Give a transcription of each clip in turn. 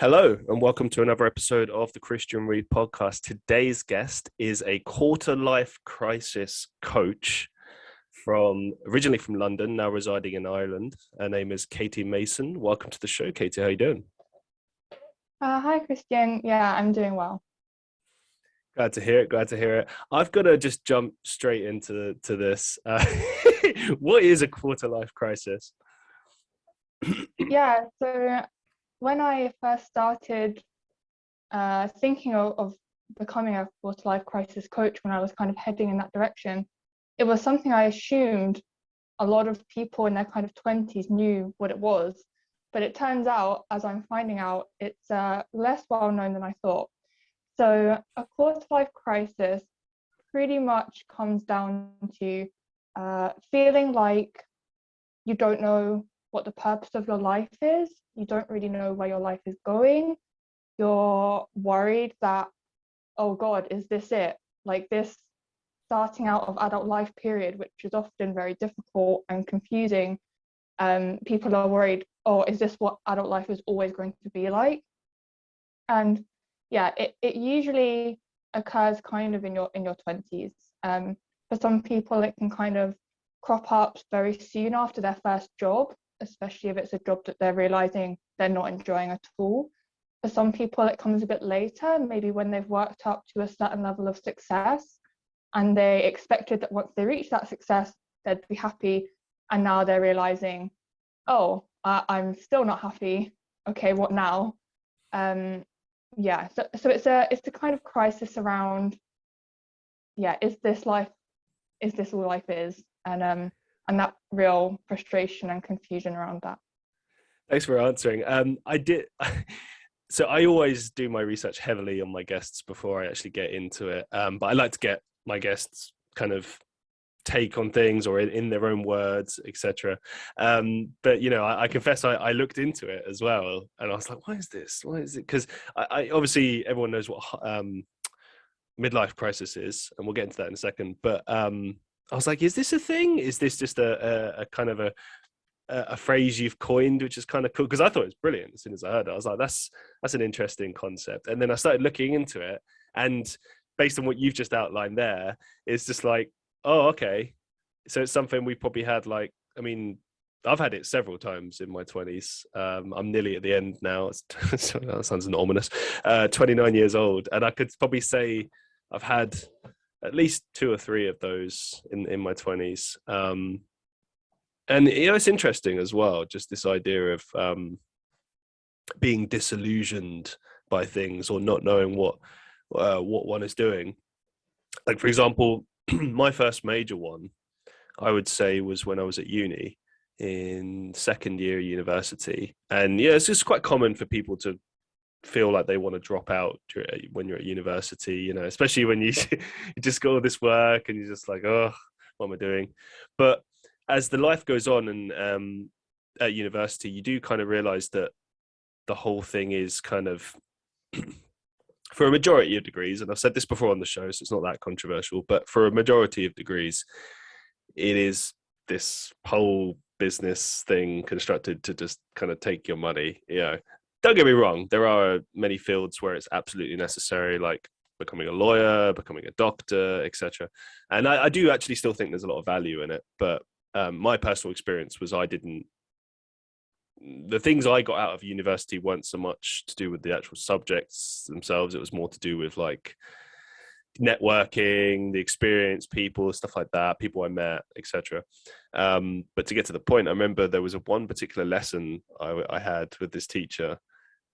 Hello, and welcome to another episode of the Christian Reeve Podcast. Today's guest is a quarter-life crisis coach originally from London, now residing in Ireland. Her name is Katie Mason. Welcome to the show, Katie. How are you doing? Hi, Christian. Yeah, I'm doing well. Glad to hear it. Glad to hear it. I've got to just jump straight into this. What is a quarter-life crisis? Yeah, so when I first started thinking of becoming a quarter-life crisis coach, when I was kind of heading in that direction, it was something I assumed a lot of people in their kind of 20s knew what it was. But it turns out, as I'm finding out, it's less well known than I thought. So a quarter-life crisis pretty much comes down to feeling like you don't know what the purpose of your life is. You don't really know where your life is going. You're worried that, oh God, is this it? Like this starting out of adult life period, which is often very difficult and confusing. People are worried, oh, is this what adult life is always going to be like? And yeah, it usually occurs kind of in your 20s. For some people, it can kind of crop up very soon after their first job, especially if it's a job that they're realizing they're not enjoying at all. For some people, it comes a bit later, maybe when they've worked up to a certain level of success and they expected that once they reach that success, they'd be happy. And now they're realizing, oh, I'm still not happy. Okay, what now? So it's a kind of crisis around, is this all life is? And that real frustration and confusion around that. Thanks for answering. So I always do my research heavily on my guests before I actually get into it. But I like to get my guests kind of take on things or in their own words, etc. But I confess I looked into it as well, and I was like, why is this? Why is it? Because I obviously everyone knows what midlife crisis is, and we'll get into that in a second. But I was like, is this a thing? Is this just a kind of a phrase you've coined, which is kind of cool? Because I thought it was brilliant as soon as I heard it. I was like, that's an interesting concept. And then I started looking into it, and based on what you've just outlined there, it's just like, oh, okay. So it's something we probably had I've had it several times in my 20s. I'm nearly at the end now. That sounds ominous. 29 years old. And I could probably say I've had at least 2 or 3 of those in my 20s. And it's interesting as well, just this idea of being disillusioned by things or not knowing what one is doing. Like, for example, my first major one, I would say, was when I was at uni in second year university. And it's just quite common for people to feel like they want to drop out when you're at university, especially when you just got all this work and you're just like, oh, what am I doing? But as the life goes on and at university, you do kind of realize that the whole thing is kind of for a majority of degrees, and I've said this before on the show, so it's not that controversial, but for a majority of degrees, it is this whole business thing constructed to just kind of take your money. Don't get me wrong, there are many fields where it's absolutely necessary, like becoming a lawyer, becoming a doctor, etc. And I do actually still think there's a lot of value in it, but my personal experience was the things I got out of university weren't so much to do with the actual subjects themselves. It was more to do with like networking, the experience, people, stuff like that, people I met, etc. But to get to the point, I remember there was one particular lesson I had with this teacher,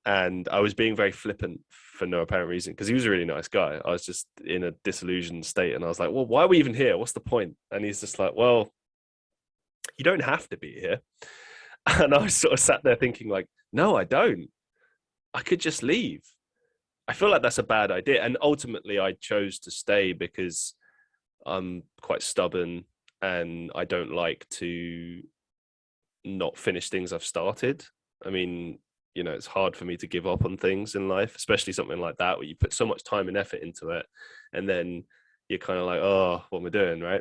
and I was being very flippant for no apparent reason because he was a really nice guy. I was just in a disillusioned state, and I was like, well, why are we even here? What's the point? And he's just like, well, you don't have to be here. And I was sort of sat there thinking like, no, I don't. I could just leave. I feel like that's a bad idea. And ultimately I chose to stay because I'm quite stubborn and I don't like to not finish things I've started. I mean, it's hard for me to give up on things in life, especially something like that where you put so much time and effort into it and then you're kind of like, oh, what am I doing, right?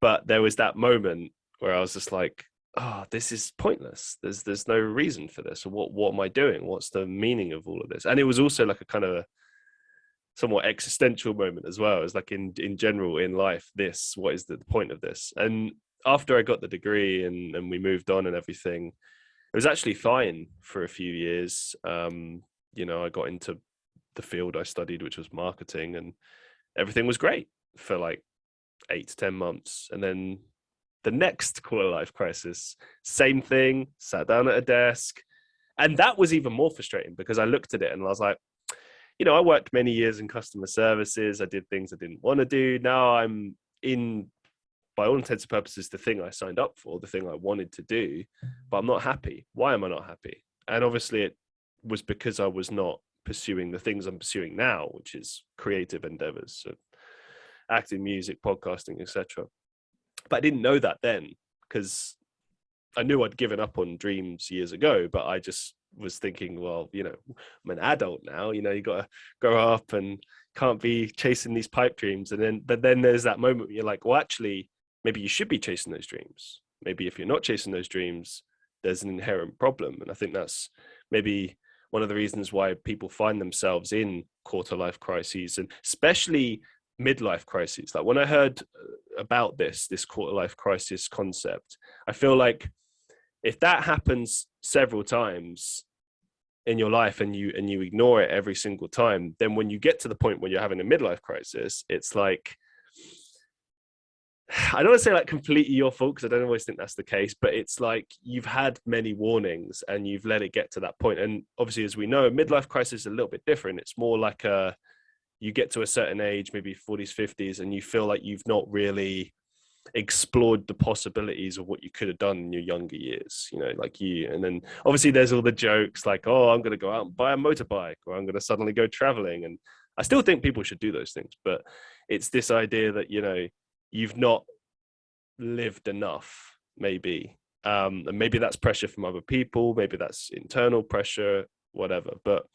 But there was that moment where I was just like, oh, this is pointless. There's no reason for this. What am I doing? What's the meaning of all of this? And it was also like a kind of a somewhat existential moment as well. It's like in general in life, what is the point of this? And after I got the degree and we moved on and everything, it was actually fine for a few years. I got into the field I studied, which was marketing, and everything was great for like 8 to 10 months. And then the next quarter life crisis, same thing, sat down at a desk. And that was even more frustrating because I looked at it and I was like, I worked many years in customer services. I did things I didn't want to do. Now I'm in, by all intents and purposes, the thing I signed up for, the thing I wanted to do, but I'm not happy. Why am I not happy? And obviously it was because I was not pursuing the things I'm pursuing now, which is creative endeavors, so acting, music, podcasting, etc. But I didn't know that then because I knew I'd given up on dreams years ago, but I just was thinking, well, I'm an adult now, you got to grow up and can't be chasing these pipe dreams. But then there's that moment where you're like, well, actually, maybe you should be chasing those dreams. Maybe if you're not chasing those dreams, there's an inherent problem. And I think that's maybe one of the reasons why people find themselves in quarter life crises, and especially midlife crises. Like when I heard about this quarter life crisis concept, I feel like if that happens several times in your life and you ignore it every single time, then when you get to the point where you're having a midlife crisis, it's like, I don't want to say like completely your fault, because I don't always think that's the case, but it's like you've had many warnings and you've let it get to that point. And obviously, as we know, midlife crisis is a little bit different. It's more like you get to a certain age, maybe 40s, 50s, and you feel like you've not really explored the possibilities of what you could have done in your younger years, and then obviously there's all the jokes like, oh, I'm going to go out and buy a motorbike, or I'm going to suddenly go traveling. And I still think people should do those things, but it's this idea that, you've not lived enough, maybe. And maybe that's pressure from other people, maybe that's internal pressure, whatever. But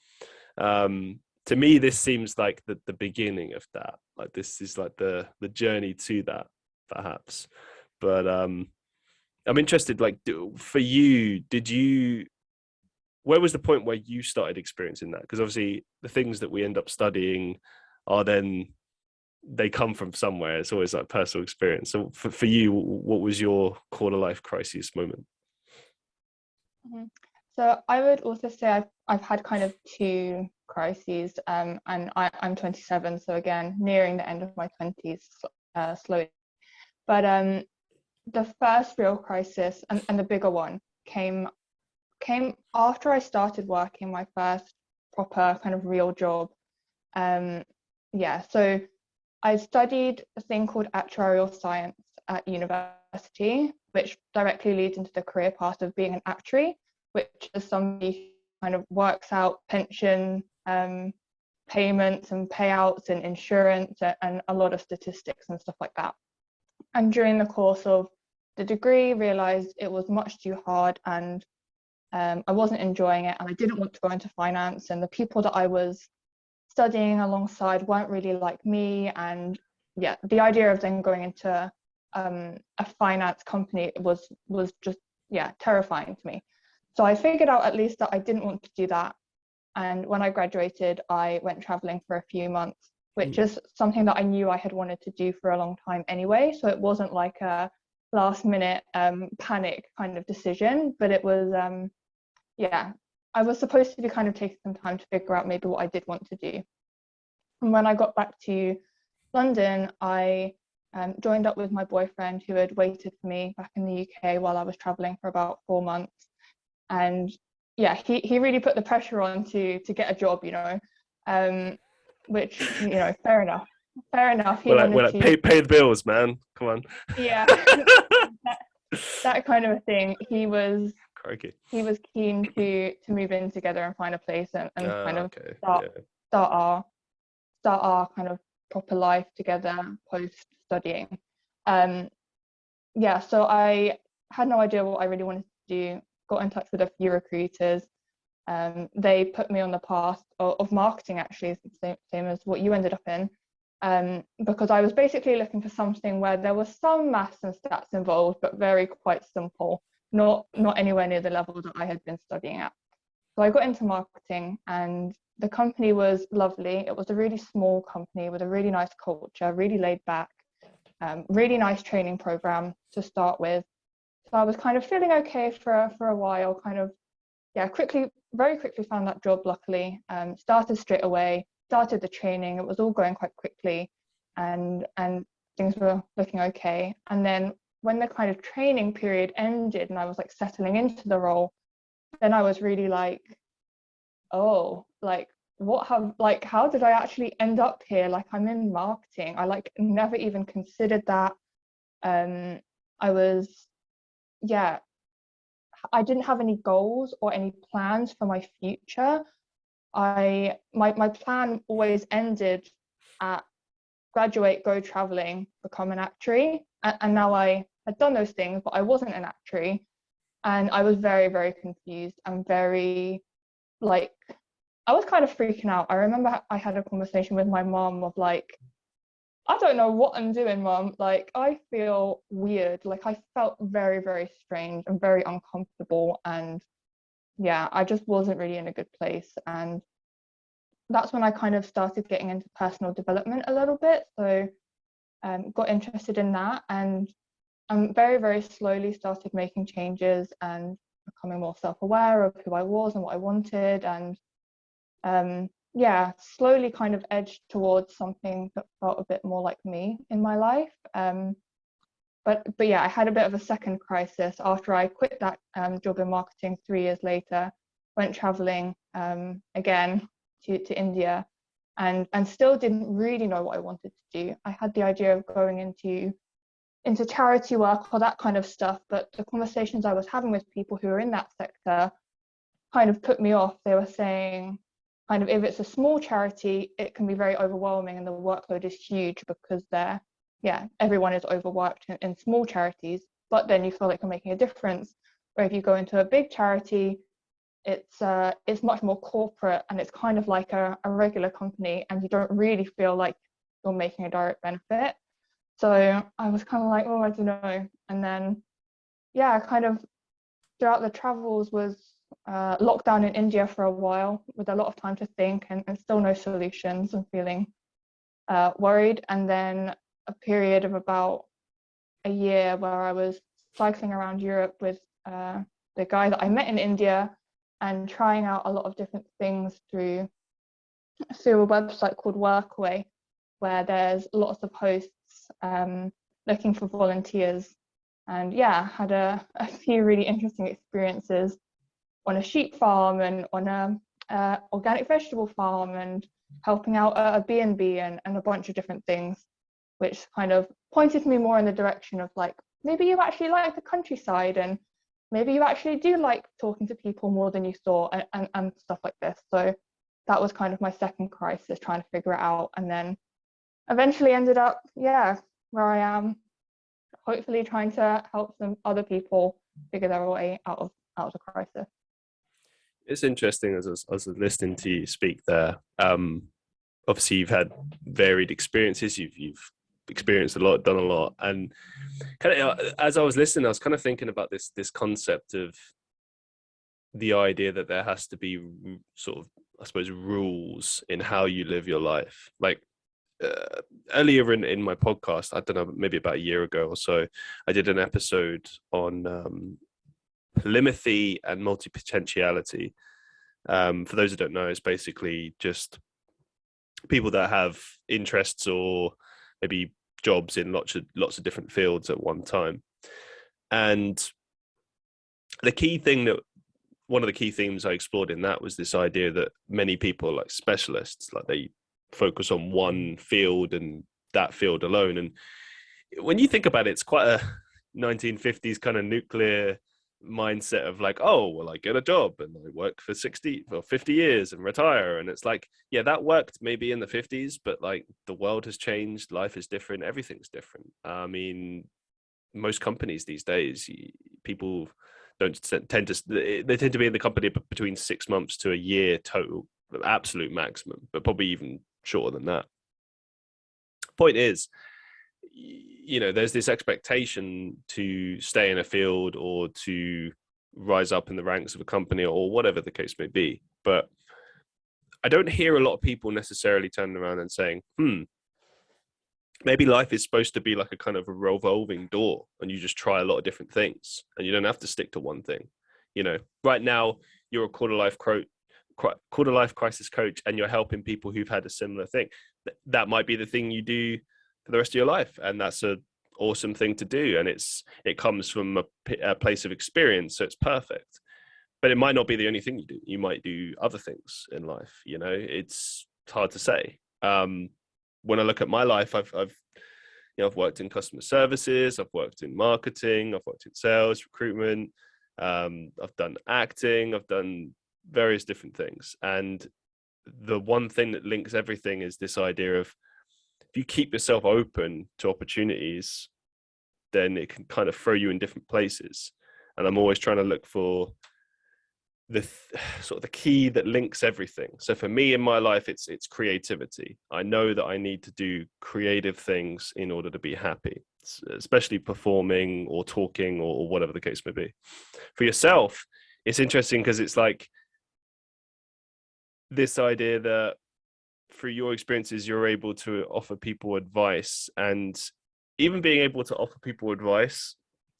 to me, this seems like the beginning of that. Like this is like the journey to that, perhaps. But I'm interested, like, for you, where was the point where you started experiencing that? Because obviously the things that we end up studying are then, they come from somewhere. It's always like personal experience. So for you, what was your quarter life crisis moment? Mm-hmm. So I would also say I've had kind of two crises, and I'm 27, so again, nearing the end of my 20s, slowly. But the first real crisis and the bigger one came after I started working my first proper kind of real job. So I studied a thing called actuarial science at university, which directly leads into the career path of being an actuary, which is somebody who kind of works out pension payments and payouts and insurance and a lot of statistics and stuff like that. And during the course of the degree, realized it was much too hard, and I wasn't enjoying it, and I didn't want to go into finance, and the people that I was studying alongside weren't really like me. And the idea of then going into a finance company was just terrifying to me. So I figured out at least that I didn't want to do that. And when I graduated, I went traveling for a few months, which is something that I knew I had wanted to do for a long time anyway. So it wasn't like a last minute panic kind of decision, but it was I was supposed to be kind of taking some time to figure out maybe what I did want to do. And when I got back to London, I joined up with my boyfriend, who had waited for me back in the UK while I was traveling for about 4 months. And he really put the pressure on to get a job, which, fair enough. He wanted to pay the bills, man. Come on. Yeah. that kind of a thing. He was Crikey. He was keen to move in together and find a place and kind of start our kind of proper life together post studying. So I had no idea what I really wanted to do. Got in touch with a few recruiters. They put me on the path of marketing, actually, same as what you ended up in, because I was basically looking for something where there was some maths and stats involved, but quite simple. not anywhere near the level that I had been studying at. So I got into marketing, and the company was lovely. It was a really small company with a really nice culture, really laid back, really nice training program to start with. So I was kind of feeling okay for a while, kind of, yeah, very quickly found that job, luckily. Started straight away, started the training. It was all going quite quickly, and things were looking okay. And then when the kind of training period ended and I was like settling into the role, then I was really like, oh, like how did I actually end up here? Like, I'm in marketing. I like never even considered that. I was, yeah, I didn't have any goals or any plans for my future. My plan always ended at graduate, go traveling, become an actuary. And now I had done those things, but I wasn't an actuary. And I was very, very confused and very, like, I was kind of freaking out. I remember I had a conversation with my mom of like, I don't know what I'm doing, mom. Like, I feel weird. Like, I felt very, very strange and very uncomfortable. And yeah, I just wasn't really in a good place. And that's when I kind of started getting into personal development a little bit. So got interested in that, and very, very slowly started making changes and becoming more self-aware of who I was and what I wanted. And yeah, slowly kind of edged towards something that felt a bit more like me in my life. But yeah, I had a bit of a second crisis after I quit that job in marketing 3 years later, went traveling again to India, and still didn't really know what I wanted to do. I had the idea of going into charity work or that kind of stuff, but the conversations I was having with people who are in that sector kind of put me off. They were saying, kind of, if it's a small charity, it can be very overwhelming and the workload is huge because everyone is overworked in small charities, but then you feel like you're making a difference. Where if you go into a big charity, it's much more corporate and it's kind of like a regular company, and you don't really feel like you're making a direct benefit. So I was kind of like, oh, I don't know. And then, yeah, kind of throughout the travels was locked down in India for a while with a lot of time to think and still no solutions, and feeling worried. And then a period of about a year where I was cycling around Europe with the guy that I met in India, and trying out a lot of different things through a website called Workaway, where there's lots of hosts looking for volunteers. And yeah, had a few really interesting experiences on a sheep farm and on a organic vegetable farm, and helping out a B&B and a bunch of different things, which kind of pointed me more in the direction of like, maybe you actually like the countryside, and maybe you actually do like talking to people more than you thought, and stuff like this. So that was kind of my second crisis, trying to figure it out, and then eventually ended up, where I am, hopefully trying to help some other people figure their way out of the crisis. It's interesting as I was listening to you speak there. Obviously, you've had varied experiences. You've experienced a lot, done a lot, and kind of as I was listening, I was kind of thinking about this concept of the idea that there has to be sort of, I suppose, rules in how you live your life. Like earlier in my podcast, I don't know, maybe about a year ago or so, I did an episode on polymathy and multi-potentiality. For those who don't know, it's basically just people that have interests or maybe jobs in lots of different fields at one time. And one of the key themes I explored in that was this idea that many people, like specialists, like they focus on one field and that field alone. And when you think about it, it's quite a 1950s kind of nuclear mindset of like, oh, well, I get a job and I work for 60 or 50 years and retire. And it's like, yeah, that worked maybe in the 50s, but like the world has changed, life is different, everything's different. I mean, most companies these days, people tend to be in the company between 6 months to a year total, absolute maximum, but probably even shorter than that. Point is, there's this expectation to stay in a field or to rise up in the ranks of a company or whatever the case may be. But I don't hear a lot of people necessarily turning around and saying, maybe life is supposed to be like a kind of a revolving door and you just try a lot of different things and you don't have to stick to one thing. Right now you're a quarter-life crisis coach and you're helping people who've had a similar thing. That might be the thing you do for the rest of your life. And that's an awesome thing to do. And it comes from a place of experience. So it's perfect. But it might not be the only thing you do. You might do other things in life. It's hard to say. When I look at my life, I've worked in customer services, I've worked in marketing, I've worked in sales, recruitment, I've done acting, I've done various different things. And the one thing that links everything is this idea of, if you keep yourself open to opportunities, then it can kind of throw you in different places. And I'm always trying to look for the sort of the key that links everything. So for me in my life, it's creativity. I know that I need to do creative things in order to be happy, especially performing or talking or whatever the case may be. For yourself, it's interesting because it's like this idea that through your experiences, you're able to offer people advice, and even being able to offer people advice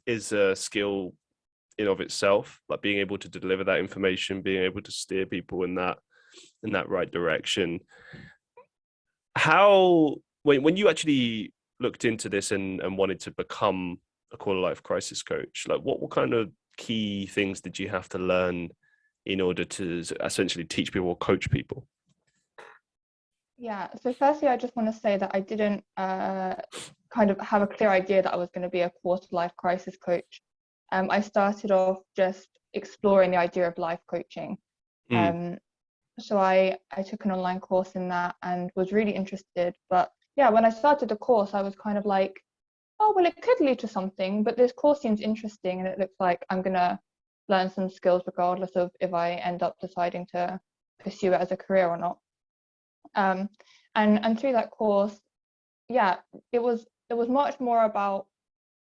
is a skill in of itself, like being able to deliver that information, being able to steer people in that right direction. How, when you actually looked into this and wanted to become a quarter life crisis coach, like what kind of key things did you have to learn in order to essentially teach people or coach people? Yeah, so firstly, I just want to say that I didn't kind of have a clear idea that I was going to be a quarter life crisis coach. I started off just exploring the idea of life coaching. So I took an online course in that and was really interested. But yeah, when I started the course, I was kind of like, oh, well, it could lead to something, but this course seems interesting and it looks like I'm going to learn some skills regardless of if I end up deciding to pursue it as a career or not. And through that course, yeah, it was much more about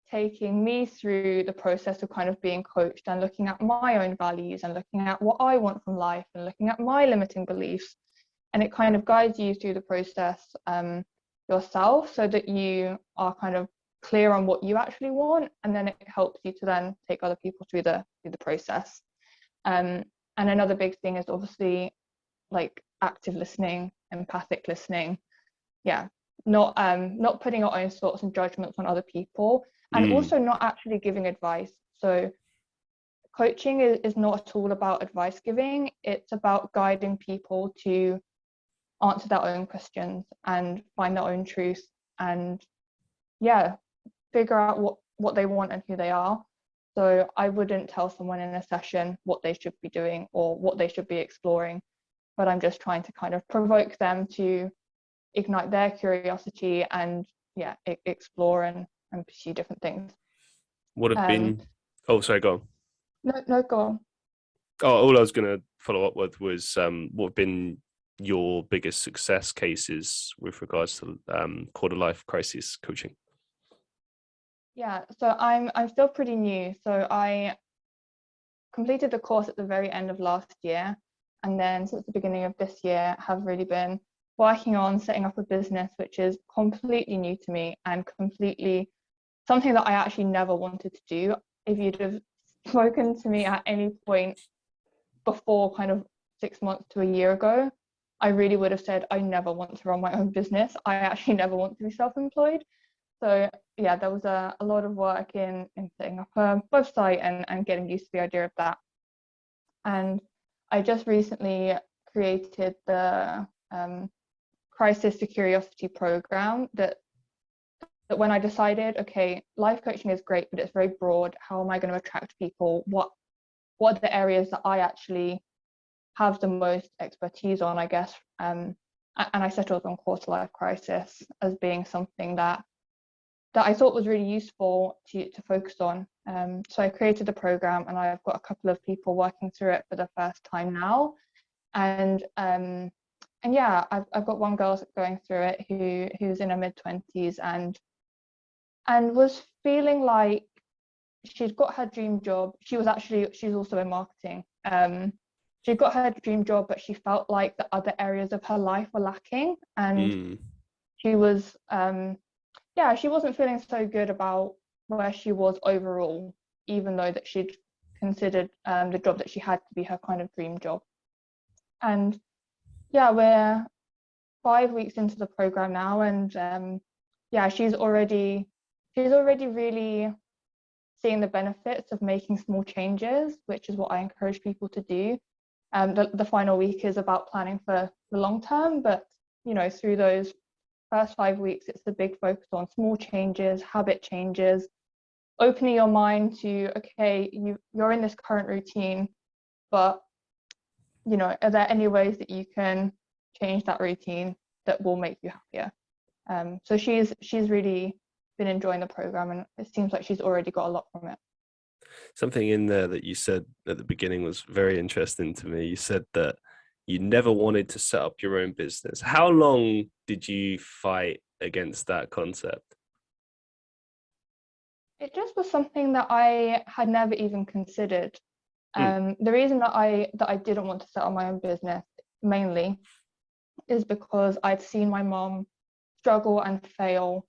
taking me through the process of kind of being coached and looking at my own values and looking at what I want from life and looking at my limiting beliefs. And it kind of guides you through the process yourself so that you are kind of clear on what you actually want, and then it helps you to then take other people through the process. And another big thing is obviously like active listening, empathic listening. Yeah, not putting our own thoughts and judgments on other people, and also not actually giving advice. So coaching is not at all about advice giving. It's about guiding people to answer their own questions and find their own truth, and figure out what they want and who they are. So I wouldn't tell someone in a session what they should be doing or what they should be exploring, but I'm just trying to kind of provoke them to ignite their curiosity and explore and pursue different things. What have been sorry, go on. No, go on. All I was going to follow up with was what have been your biggest success cases with regards to quarter life crisis coaching? Yeah, so I'm still pretty new. So I completed the course at the very end of last year, and then since the beginning of this year have really been working on setting up a business, which is completely new to me and completely something that I actually never wanted to do. If you'd have spoken to me at any point before kind of 6 months to a year ago, I really would have said, I never want to run my own business. I actually never want to be self-employed. So yeah, there was a lot of work in setting up a website and getting used to the idea of that. And I just recently created the crisis to curiosity program that when I decided, okay, life coaching is great, but it's very broad. How am I going to attract people? What are the areas that I actually have the most expertise on, I guess? And I settled on quarter life crisis as being something that I thought was really useful to focus on. So I created the program, and I've got a couple of people working through it for the first time now. And yeah, I've got one girl going through it who's in her mid-20s, and and was feeling like she'd got her dream job. She's also in marketing. She got her dream job, but she felt like the other areas of her life were lacking, and she was she wasn't feeling so good about where she was overall, even though that she'd considered the job that she had to be her kind of dream job. And we're 5 weeks into the program now, and she's already really seeing the benefits of making small changes, which is what I encourage people to do. The final week is about planning for the long term, but through those first 5 weeks, it's the big focus on small changes, habit changes, opening your mind to, okay, you're in this current routine, but are there any ways that you can change that routine that will make you happier? So she's really been enjoying the program, and it seems like she's already got a lot from it. Something in there that you said at the beginning was very interesting to me. You said that you never wanted to set up your own business. How long did you fight against that concept? It just was something that I had never even considered. The reason that I didn't want to set up my own business mainly is because I'd seen my mom struggle and fail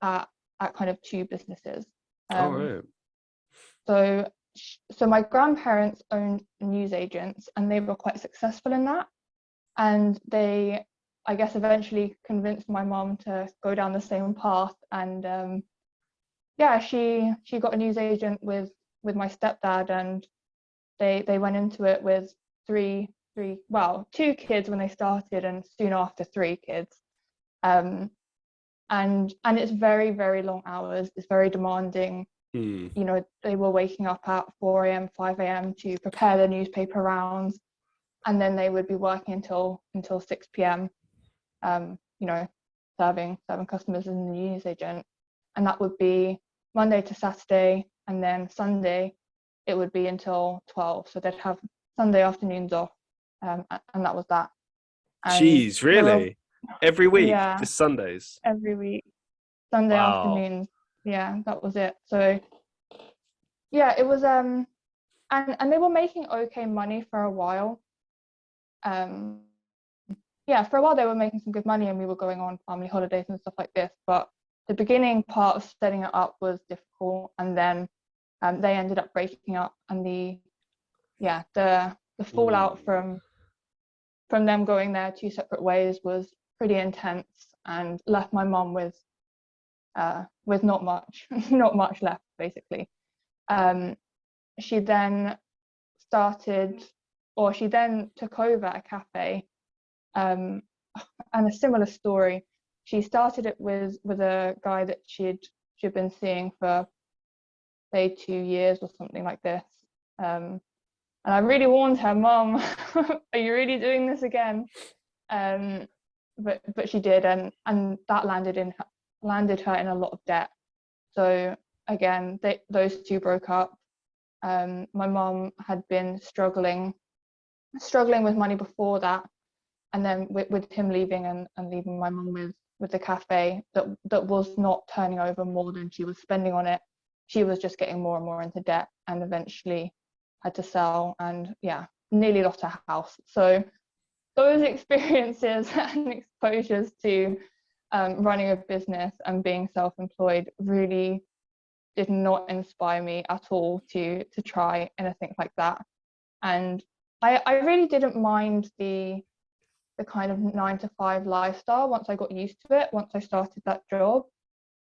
at kind of 2 businesses. Right. So my grandparents owned newsagents, and they were quite successful in that. And they, I guess, eventually convinced my mom to go down the same path. And she got a newsagent with my stepdad, and they went into it with 2 kids when they started, and soon after 3 kids. And it's very, very long hours. It's very demanding. They were waking up at 4 a.m., 5 a.m. to prepare their newspaper rounds, and then they would be working until 6 p.m. Serving customers in the newsagent, and that would be Monday to Saturday, and then Sunday it would be until 12. So they'd have Sunday afternoons off, and that was that. And jeez, really? Every week? Yeah, just Sundays? Every week, Sunday afternoons. Yeah, that was it. So it was and they were making okay money for a while. For a while they were making some good money, and we were going on family holidays and stuff like this, but the beginning part of setting it up was difficult, and then they ended up breaking up, and the fallout from them going their 2 separate ways was pretty intense, and left my mom with not much left, basically. She then took over a cafe, and a similar story. She started it with a guy that she'd been seeing for, say, 2 years or something like this. And I really warned her, Mom, are you really doing this again? But she did, and that landed her in a lot of debt. So again, those 2 broke up. My mom had been struggling with money before that, and then with him leaving and leaving my mom with the cafe that was not turning over more than she was spending on it, she was just getting more and more into debt, and eventually had to sell, and nearly lost her house. So those experiences and exposures to running a business and being self-employed really did not inspire me at all to try anything like that. And I really didn't mind the kind of 9 to 5 lifestyle once I got used to it. Once I started that job,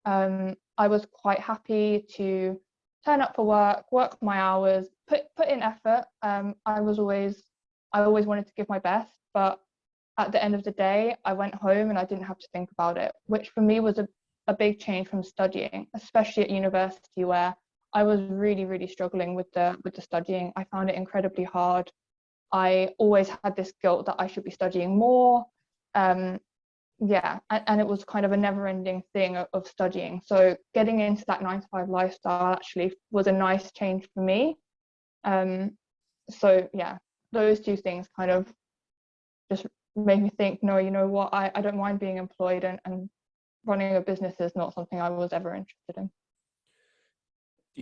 I was quite happy to turn up for work my hours, put in effort. I always wanted to give my best, but at the end of the day, I went home and I didn't have to think about it, which for me was a big change from studying, especially at university, where I was really, really struggling with the studying. I found it incredibly hard. I always had this guilt that I should be studying more. And it was kind of a never-ending thing of studying. So getting into that 9 to 5 lifestyle actually was a nice change for me. Those 2 things kind of just made me think, no, you know what, I don't mind being employed and running a business is not something I was ever interested in.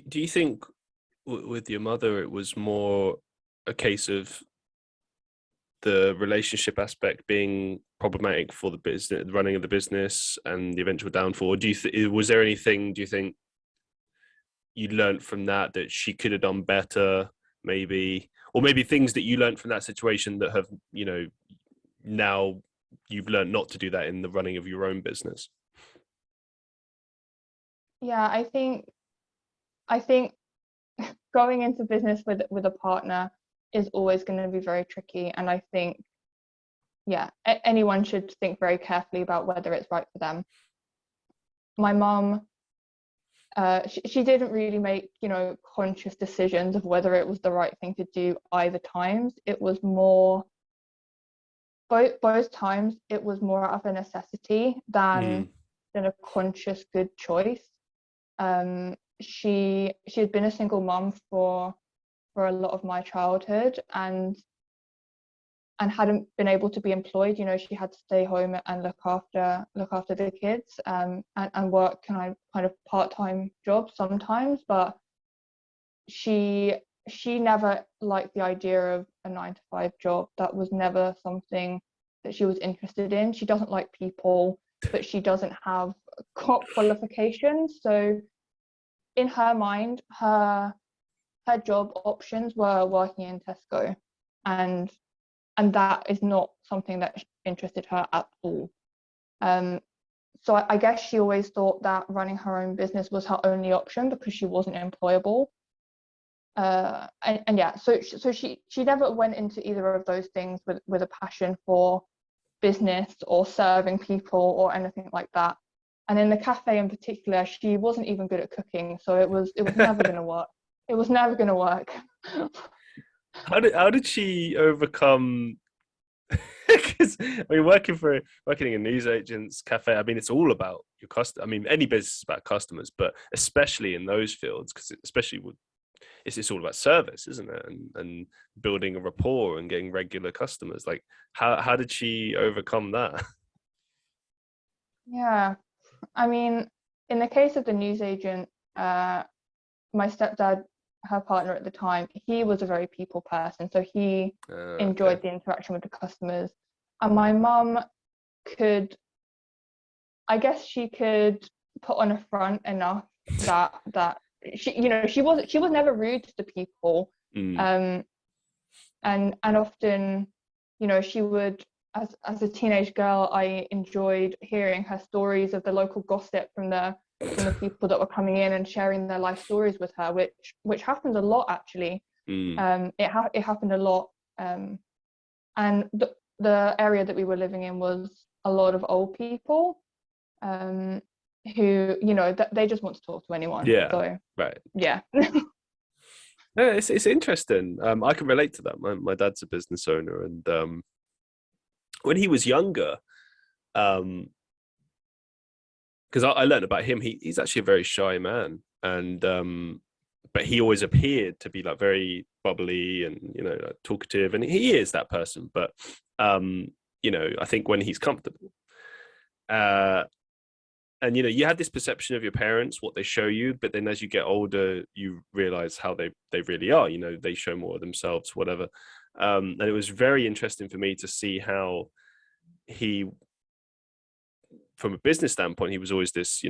Do you think with your mother, it was more a case of the relationship aspect being problematic for the business, the running of the business, and the eventual downfall? Or was there anything, do you think, you learned from that she could have done better, maybe, or maybe things that you learned from that situation that have, now you've learned not to do that in the running of your own business? Yeah, I think going into business with a partner is always going to be very tricky, and I think, yeah, anyone should think very carefully about whether it's right for them. My mum, she didn't really make, conscious decisions of whether it was the right thing to do either times. It was more, both times, it was more out of a necessity than a conscious good choice. She had been a single mum for a lot of my childhood, and hadn't been able to be employed. She had to stay home and look after the kids, and work kind of part-time jobs sometimes. But she never liked the idea of a 9-to-5 job. That was never something that she was interested in. She doesn't like people, but she doesn't have qualifications. So in her mind, her job options were working in Tesco, and that is not something that interested her at all. So I guess she always thought that running her own business was her only option because she wasn't employable. And yeah, so she never went into either of those things with a passion for business or serving people or anything like that. And in the cafe in particular, she wasn't even good at cooking, so it was never going to work. It was never going to work. How did she overcome? Because working in a newsagent's cafe, it's all about your customer. Any business is about customers, but especially in those fields, because it's all about service, isn't it? And building a rapport and getting regular customers. Like, how did she overcome that? Yeah, in the case of the newsagent, my stepdad, her partner at the time, he was a very people person, so he enjoyed the interaction with the customers. And my mum she could put on a front enough that she was never rude to people. And often, she would, as a teenage girl, I enjoyed hearing her stories of the local gossip from the people that were coming in and sharing their life stories with her, which happened a lot, actually. It happened a lot. And the area that we were living in was a lot of old people, who, they just want to talk to anyone. Yeah. So, right. Yeah. No, it's interesting. I can relate to that. My dad's a business owner, and when he was younger, because I learned about him, he's actually a very shy man, and but he always appeared to be like very bubbly and like talkative, and he is that person. But I think when he's comfortable, and you had this perception of your parents, what they show you, but then as you get older, you realize how they really are. They show more of themselves, whatever. And it was very interesting for me to see how he, from a business standpoint, he was always this,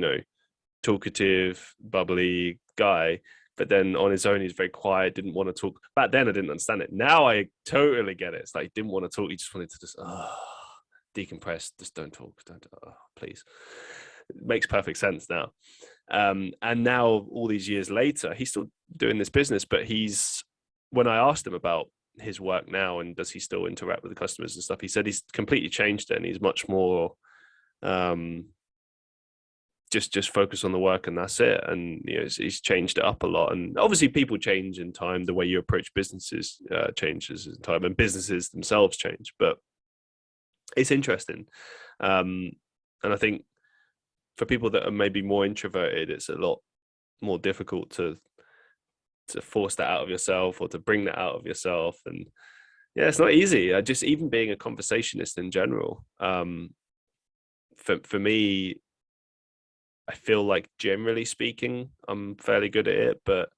talkative, bubbly guy. But then on his own, he's very quiet, didn't want to talk. Back then, I didn't understand it. Now I totally get it. It's like he didn't want to talk. He just wanted to decompress. Just don't talk. Please. It makes perfect sense now. And now, all these years later, he's still doing this business. But when I asked him about his work now and does he still interact with the customers and stuff, he said he's completely changed it and he's much more just focus on the work and that's it. And he's changed it up a lot. And obviously people change in time. The way you approach businesses changes in time, and businesses themselves change. But it's interesting. And I think for people that are maybe more introverted, it's a lot more difficult to force that out of yourself or to bring that out of yourself. And yeah, it's not easy. Just even being a conversationist in general. For me, I feel like generally speaking, I'm fairly good at it, but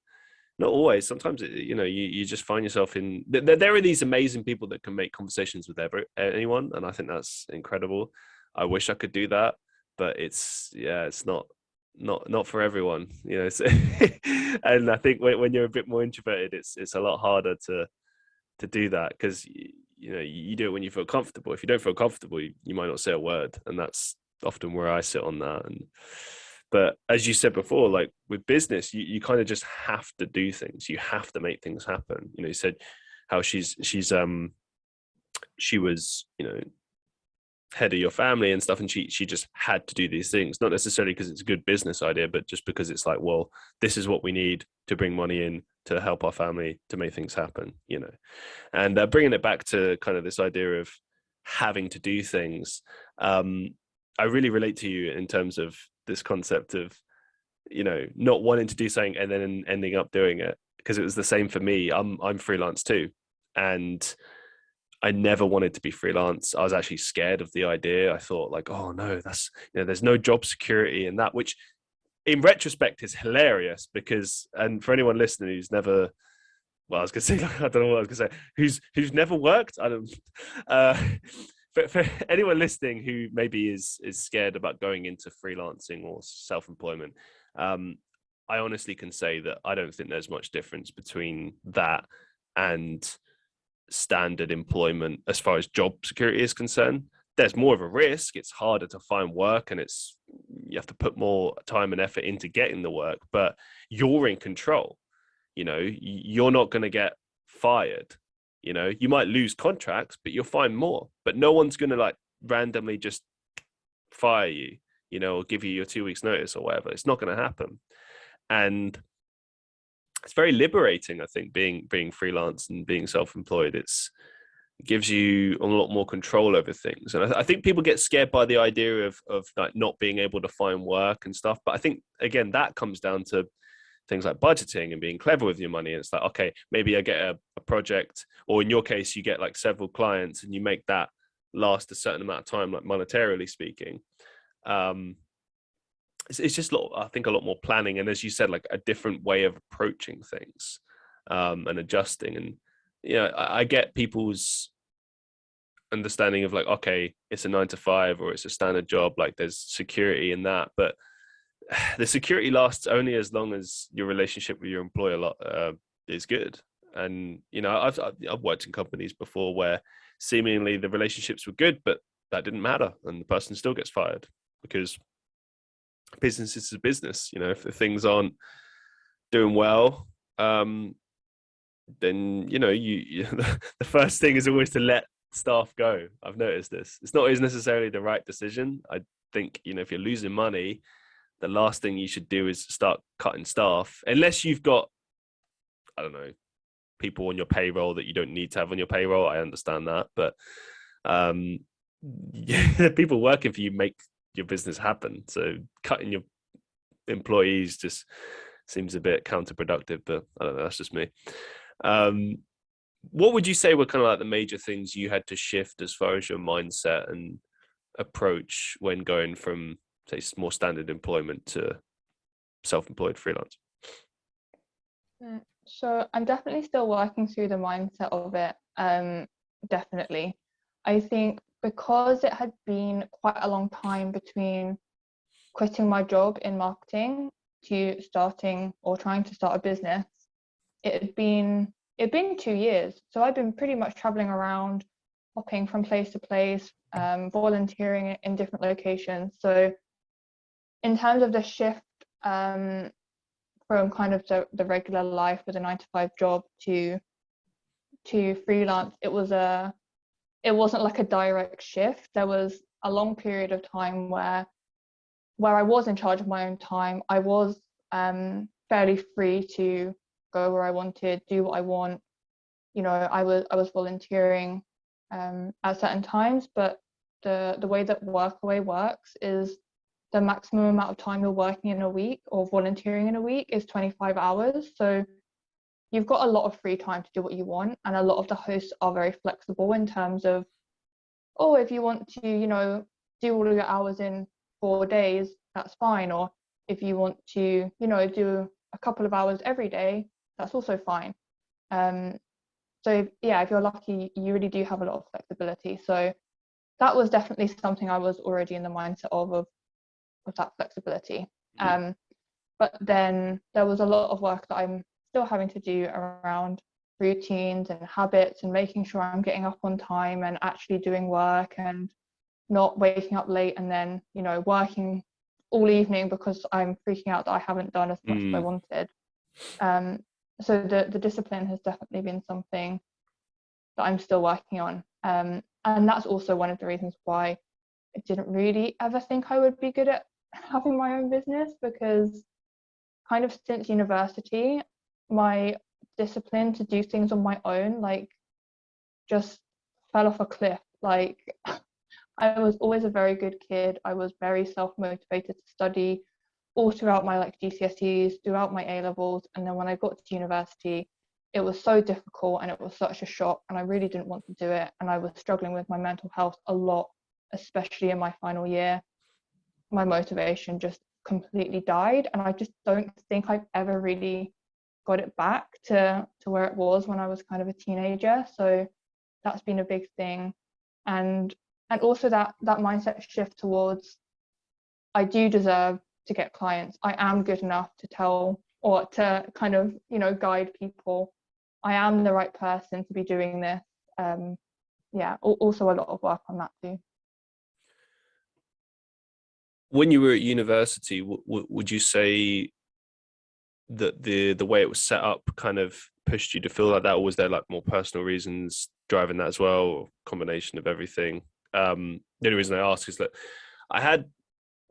not always. Sometimes, you just find yourself in, there are these amazing people that can make conversations with anyone. And I think that's incredible. I wish I could do that, but it's not for everyone, so, and I think when you're a bit more introverted, it's a lot harder to do that, because you do it when you feel comfortable. If you don't feel comfortable, you might not say a word, and that's often where I sit on that. But as you said before, like with business, you kind of just have to do things. You have to make things happen. You said how she was, head of your family and stuff, and she just had to do these things, not necessarily because it's a good business idea, but just because it's like, well, this is what we need to bring money in to help our family to make things happen, and bringing it back to kind of this idea of having to do things. I really relate to you in terms of this concept of, not wanting to do something and then ending up doing it, because it was the same for me. I'm freelance too, and I never wanted to be freelance. I was actually scared of the idea. I thought like, oh no, that's, there's no job security in that, which in retrospect is hilarious, because, and for anyone listening who's never, well, I was gonna say, I don't know what I was gonna say, who's never worked, I don't, for anyone listening who maybe is scared about going into freelancing or self-employment, I honestly can say that I don't think there's much difference between that and standard employment as far as job security is concerned. There's more of a risk. It's harder to find work, and you have to put more time and effort into getting the work, but you're in control. You're not going to get fired. You might lose contracts, but you'll find more. But no one's going to like randomly just fire you, or give you your 2 weeks notice or whatever. It's not going to happen. And it's very liberating, I think, being freelance and being self-employed. It gives you a lot more control over things. And I think people get scared by the idea of like not being able to find work and stuff. But I think, again, that comes down to things like budgeting and being clever with your money. And it's like, okay, maybe I get a project, or in your case, you get like several clients and you make that last a certain amount of time, like monetarily speaking. It's just I think a lot more planning, and as you said, like a different way of approaching things, and adjusting. And I get people's understanding of like, okay, it's a 9 to 5 or it's a standard job, like there's security in that, but the security lasts only as long as your relationship with your employer is good. And I've worked in companies before where seemingly the relationships were good, but that didn't matter, and the person still gets fired, because business is a business. If things aren't doing well, then the first thing is always to let staff go. I've noticed this. It's not always necessarily the right decision. I think if you're losing money, the last thing you should do is start cutting staff, unless you've got, I don't know, people on your payroll that you don't need to have on your payroll. I understand that, but people working for you make your business happen. So cutting your employees just seems a bit counterproductive, but I don't know, that's just me. What would you say were kind of like the major things you had to shift as far as your mindset and approach when going from, say, more standard employment to self-employed freelance? So I'm definitely still working through the mindset of it. Definitely. I think because it had been quite a long time between quitting my job in marketing to starting or trying to start a business, it'd been 2 years. So I've been pretty much traveling around, hopping from place to place, volunteering in different locations. So in terms of the shift from kind of the regular life with a 9 to 5 job to freelance, it wasn't like a direct shift. There was a long period of time where I was in charge of my own time. I was fairly free to go where I wanted, do what I want. I was volunteering at certain times, but the way that Workaway works is the maximum amount of time you're working in a week or volunteering in a week is 25 hours. So you've got a lot of free time to do what you want, and a lot of the hosts are very flexible in terms of, if you want to, do all of your hours in 4 days, that's fine, or if you want to, you know, do a couple of hours every day, that's also fine. So yeah, if you're lucky, you really do have a lot of flexibility. So that was definitely something I was already in the mindset of that flexibility. But then there was a lot of work that I'm still having to do around routines and habits and making sure I'm getting up on time and actually doing work and not waking up late and then, you know, working all evening because I'm freaking out that I haven't done as much as I wanted. So the discipline has definitely been something that I'm still working on. And that's also one of the reasons why I didn't really ever think I would be good at having my own business, because kind of since university, my discipline to do things on my own, like, just fell off a cliff. Like, I was always a very good kid. I was very self-motivated to study all throughout my like GCSEs, throughout my A levels. And then when I got to university, it was so difficult and it was such a shock, and I really didn't want to do it. And I was struggling with my mental health a lot, especially in my final year. My motivation just completely died, and I just don't think I've ever really got it back to where it was when I was kind of a teenager. So that's been a big thing. And also that mindset shift towards, I do deserve to get clients. I am good enough to tell, or to kind of, you know, guide people. I am the right person to be doing this. Yeah, also a lot of work on that too. When you were at university, would you say that the way it was set up kind of pushed you to feel like that, or was there like more personal reasons driving that as well, or combination of everything? The only reason I ask is that I had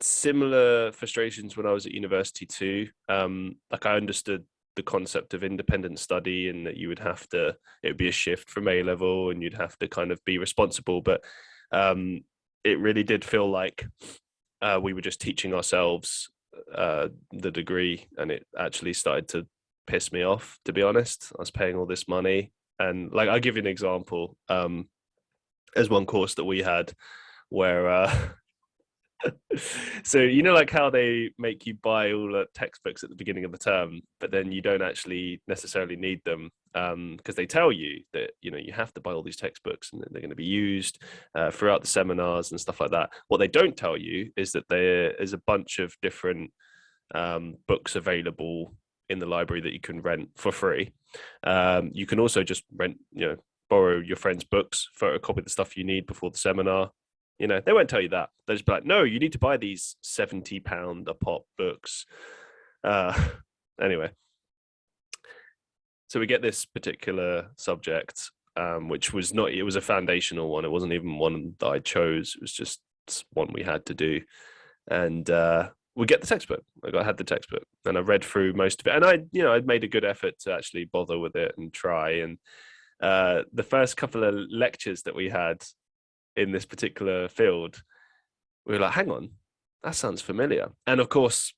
similar frustrations when I was at university too. Like, I understood the concept of independent study, and that you would have to, it would be a shift from A level and you'd have to kind of be responsible, but it really did feel like we were just teaching ourselves the degree, and it actually started to piss me off, to be honest. I was paying all this money, and like, I'll give you an example. There's one course that we had where so, you know, like how they make you buy all the textbooks at the beginning of the term, but then you don't actually necessarily need them, because they tell you that, you know, you have to buy all these textbooks and they're going to be used throughout the seminars and stuff like that. What they don't tell you is that there is a bunch of different books available in the library that you can rent for free. You can also just rent, you know, borrow your friend's books, photocopy the stuff you need before the seminar. You know, they won't tell you that. They'll just be like, no, you need to buy these £70 a pop books. Anyway, so we get this particular subject, which was not, it was a foundational one. It wasn't even one that I chose. It was just one we had to do. And we get the textbook. I had the textbook and I read through most of it. And I'd made a good effort to actually bother with it and try. And the first couple of lectures that we had in this particular field, we were like, hang on, that sounds familiar. And of course,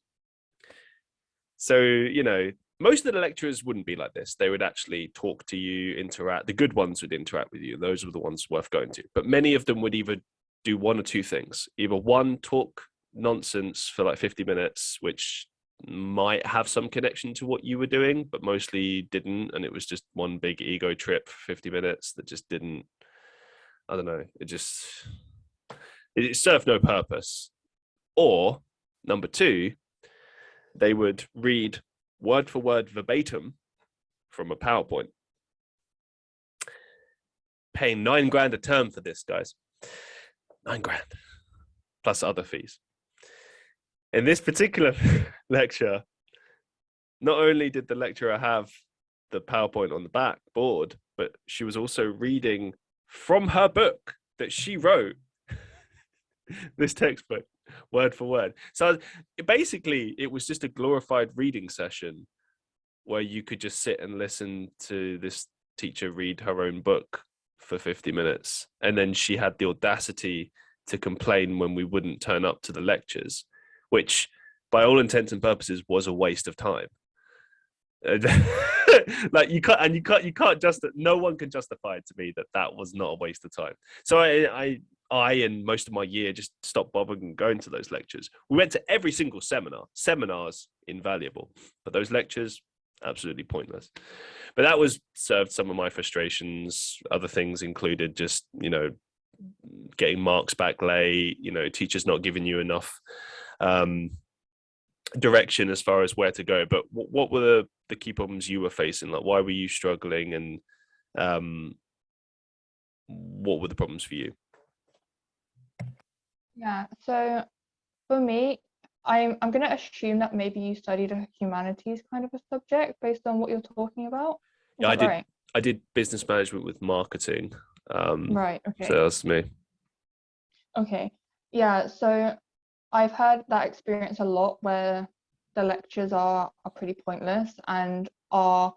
so, you know, most of the lecturers wouldn't be like this. They would actually talk to you, interact. The good ones would interact with you. Those were the ones worth going to. But many of them would either do one or two things. Either one, talk nonsense for like 50 minutes, which might have some connection to what you were doing, but mostly didn't. And it was just one big ego trip for 50 minutes that just didn't, I don't know, it served no purpose. Or number two, they would read word for word verbatim from a PowerPoint. Paying $9,000 a term for this, guys. $9,000 plus other fees. In this particular lecture, not only did the lecturer have the PowerPoint on the backboard, but she was also reading from her book that she wrote, this textbook, word for word. So basically, it was just a glorified reading session where you could just sit and listen to this teacher read her own book for 50 minutes. And then she had the audacity to complain when we wouldn't turn up to the lectures, which by all intents and purposes was a waste of time. Like, you can't just, no one can justify it to me that was not a waste of time. So I I and most of my year just stopped bothering going to those lectures. We went to every single seminar. Seminars, invaluable, but those lectures, absolutely pointless. But that was served some of my frustrations. Other things included just, getting marks back late, teachers not giving you enough direction as far as where to go. But what were the key problems you were facing? Like, why were you struggling, and what were the problems for you? Yeah, so for me, I'm going to assume that maybe you studied a humanities kind of a subject based on what you're talking about. Is Yeah, that right? I did business management with marketing. Right, So okay. that's me. Okay. Yeah, so I've had that experience a lot where the lectures are pretty pointless and are,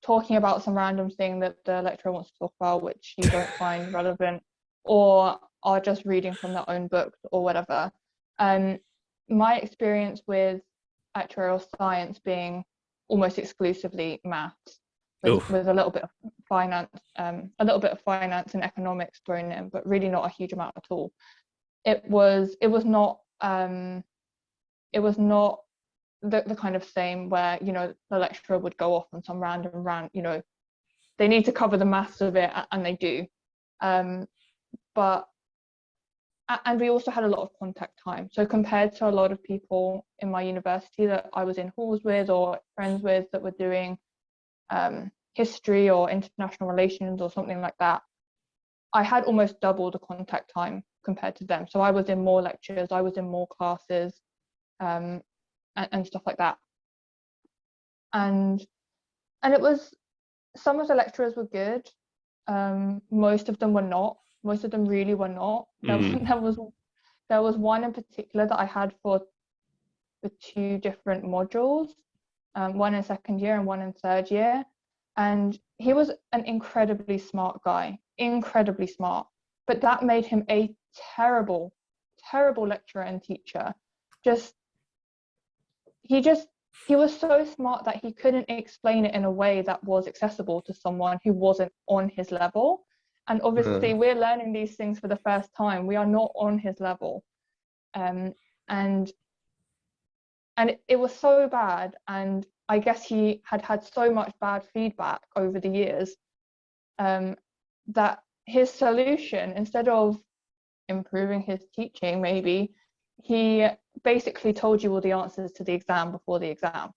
talking about some random thing that the lecturer wants to talk about, which you don't find relevant, or are just reading from their own books or whatever. My experience with actuarial science being almost exclusively maths, with a little bit of finance, and economics thrown in, but really not a huge amount at all. It was not the kind of same where the lecturer would go off on some random rant. They need to cover the maths of it, and they do. But and we also had a lot of contact time. So compared to a lot of people in my university that I was in halls with or friends with that were doing history or international relations or something like that, I had almost double the contact time compared to them. So I was in more lectures, I was in more classes, and stuff like that. And it was, some of the lecturers were good. Most of them were not. Most of them really were not. There was one in particular that I had for the two different modules, one in second year and one in third year. And he was an incredibly smart guy, incredibly smart. But that made him a terrible, terrible lecturer and teacher. He was so smart that he couldn't explain it in a way that was accessible to someone who wasn't on his level. And obviously we're learning these things for the first time. We are not on his level. And it was so bad. And I guess he had so much bad feedback over the years, that his solution, instead of improving his teaching, maybe, he basically told you all the answers to the exam before the exam.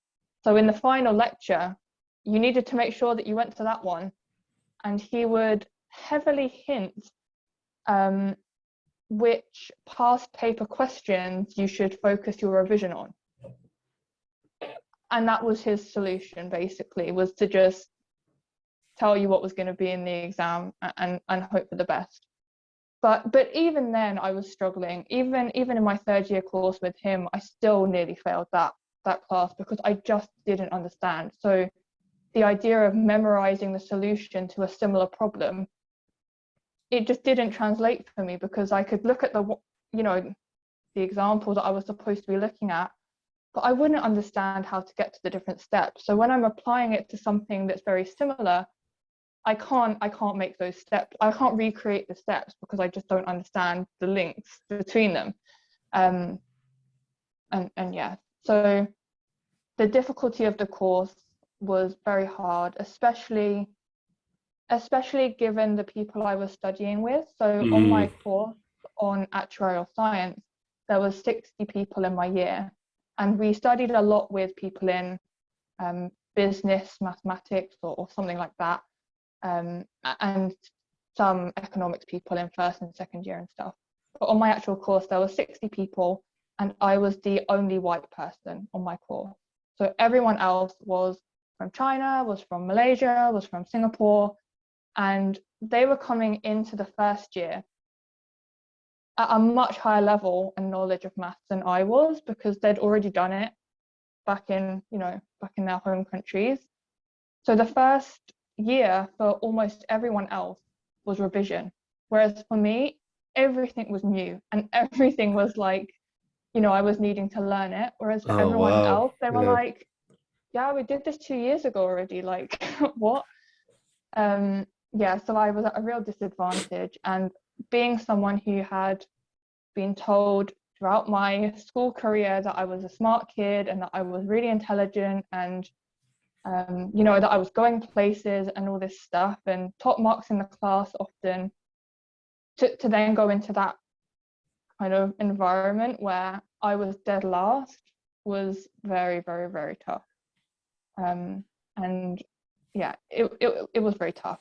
So in the final lecture, you needed to make sure that you went to that one, and he would heavily hint which past paper questions you should focus your revision on. And that was his solution, basically, was to just tell you what was going to be in the exam and hope for the best. But even then, I was struggling. Even in my third year course with him, I still nearly failed that class because I just didn't understand. So the idea of memorizing the solution to a similar problem, it just didn't translate for me, because I could look at the example that I was supposed to be looking at, but I wouldn't understand how to get to the different steps. So when I'm applying it to something that's very similar, I can't make those steps. I can't recreate the steps because I just don't understand the links between them. And yeah, so the difficulty of the course was very hard, especially given the people I was studying with. So on my course on actuarial science, there was 60 people in my year, and we studied a lot with people in business, mathematics, or something like that, and some economics people in first and second year and stuff. But on my actual course, there were 60 people, and I was the only white person on my course. So everyone else was from China, was from Malaysia, was from Singapore, and they were coming into the first year at a much higher level and knowledge of maths than I was, because they'd already done it back in their home countries. So the first year for almost everyone else was revision, whereas for me, everything was new and everything was like, I was needing to learn it. Whereas for everyone else, they were like, yeah, we did this 2 years ago already. Like, what? So I was at a real disadvantage. And being someone who had been told throughout my school career that I was a smart kid and that I was really intelligent and that I was going places and all this stuff and top marks in the class often, to then go into that kind of environment where I was dead last was very, very, very tough. And yeah, it was very tough.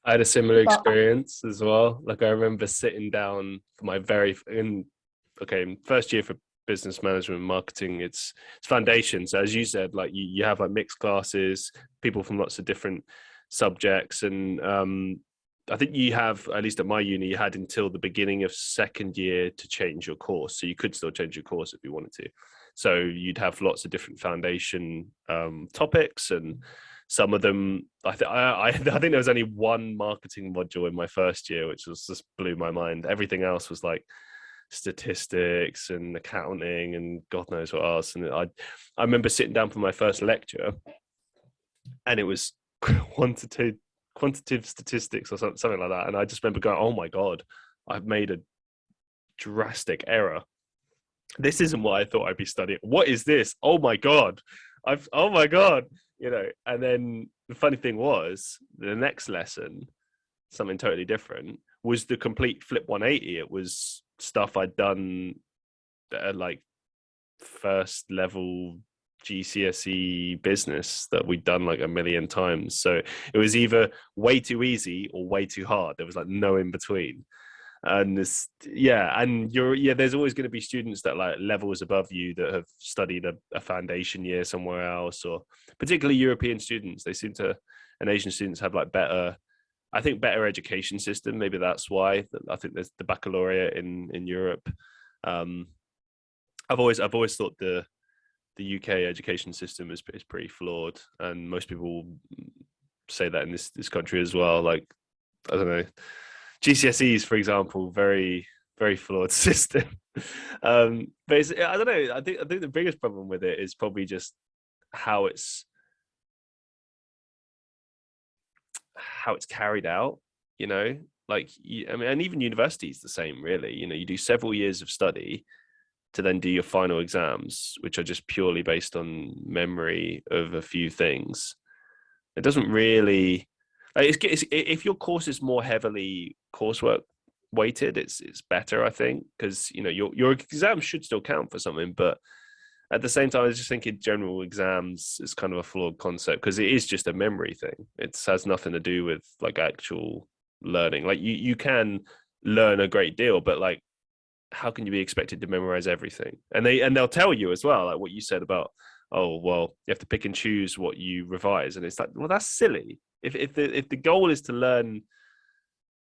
I had a similar experience as well. Like, I remember sitting down for my first year for business management and marketing. It's foundation. So as you said, like you have like mixed classes, people from lots of different subjects. And I think you have, at least at my uni, you had until the beginning of second year to change your course. So you could still change your course if you wanted to. So you'd have lots of different foundation topics, and some of them, I think there was only one marketing module in my first year, which just blew my mind. Everything else was like statistics and accounting and God knows what else. And I remember sitting down for my first lecture, and it was quantitative statistics or something like that. And I just remember going, oh my God, I've made a drastic error. This isn't what I thought I'd be studying. What is this? Oh my God. Oh my God. And then the funny thing was, the next lesson, something totally different, was the complete flip 180. It was stuff I'd done at like first level GCSE business that we'd done like a million times. So it was either way too easy or way too hard. There was like no in between. And there's always going to be students that like levels above you that have studied a foundation year somewhere else, or particularly European students. And Asian students have like better education system. Maybe that's why. I think there's the baccalaureate in Europe. I've always thought the UK education system is pretty flawed, and most people say that in this country as well. Like, I don't know, GCSEs, for example, very, very flawed system. But I don't know. I think the biggest problem with it is probably just how it's carried out. Like, and even university is the same, really. You do several years of study to then do your final exams, which are just purely based on memory of a few things. It doesn't really. If your course is more heavily coursework weighted, it's better, I think, because your exams should still count for something. But at the same time, I just think in general exams is kind of a flawed concept, because it is just a memory thing. It has nothing to do with like actual learning. Like you can learn a great deal, but like, how can you be expected to memorize everything? And they'll tell you as well, like what you said about, oh well, you have to pick and choose what you revise, and it's like, well, that's silly. If the goal is to learn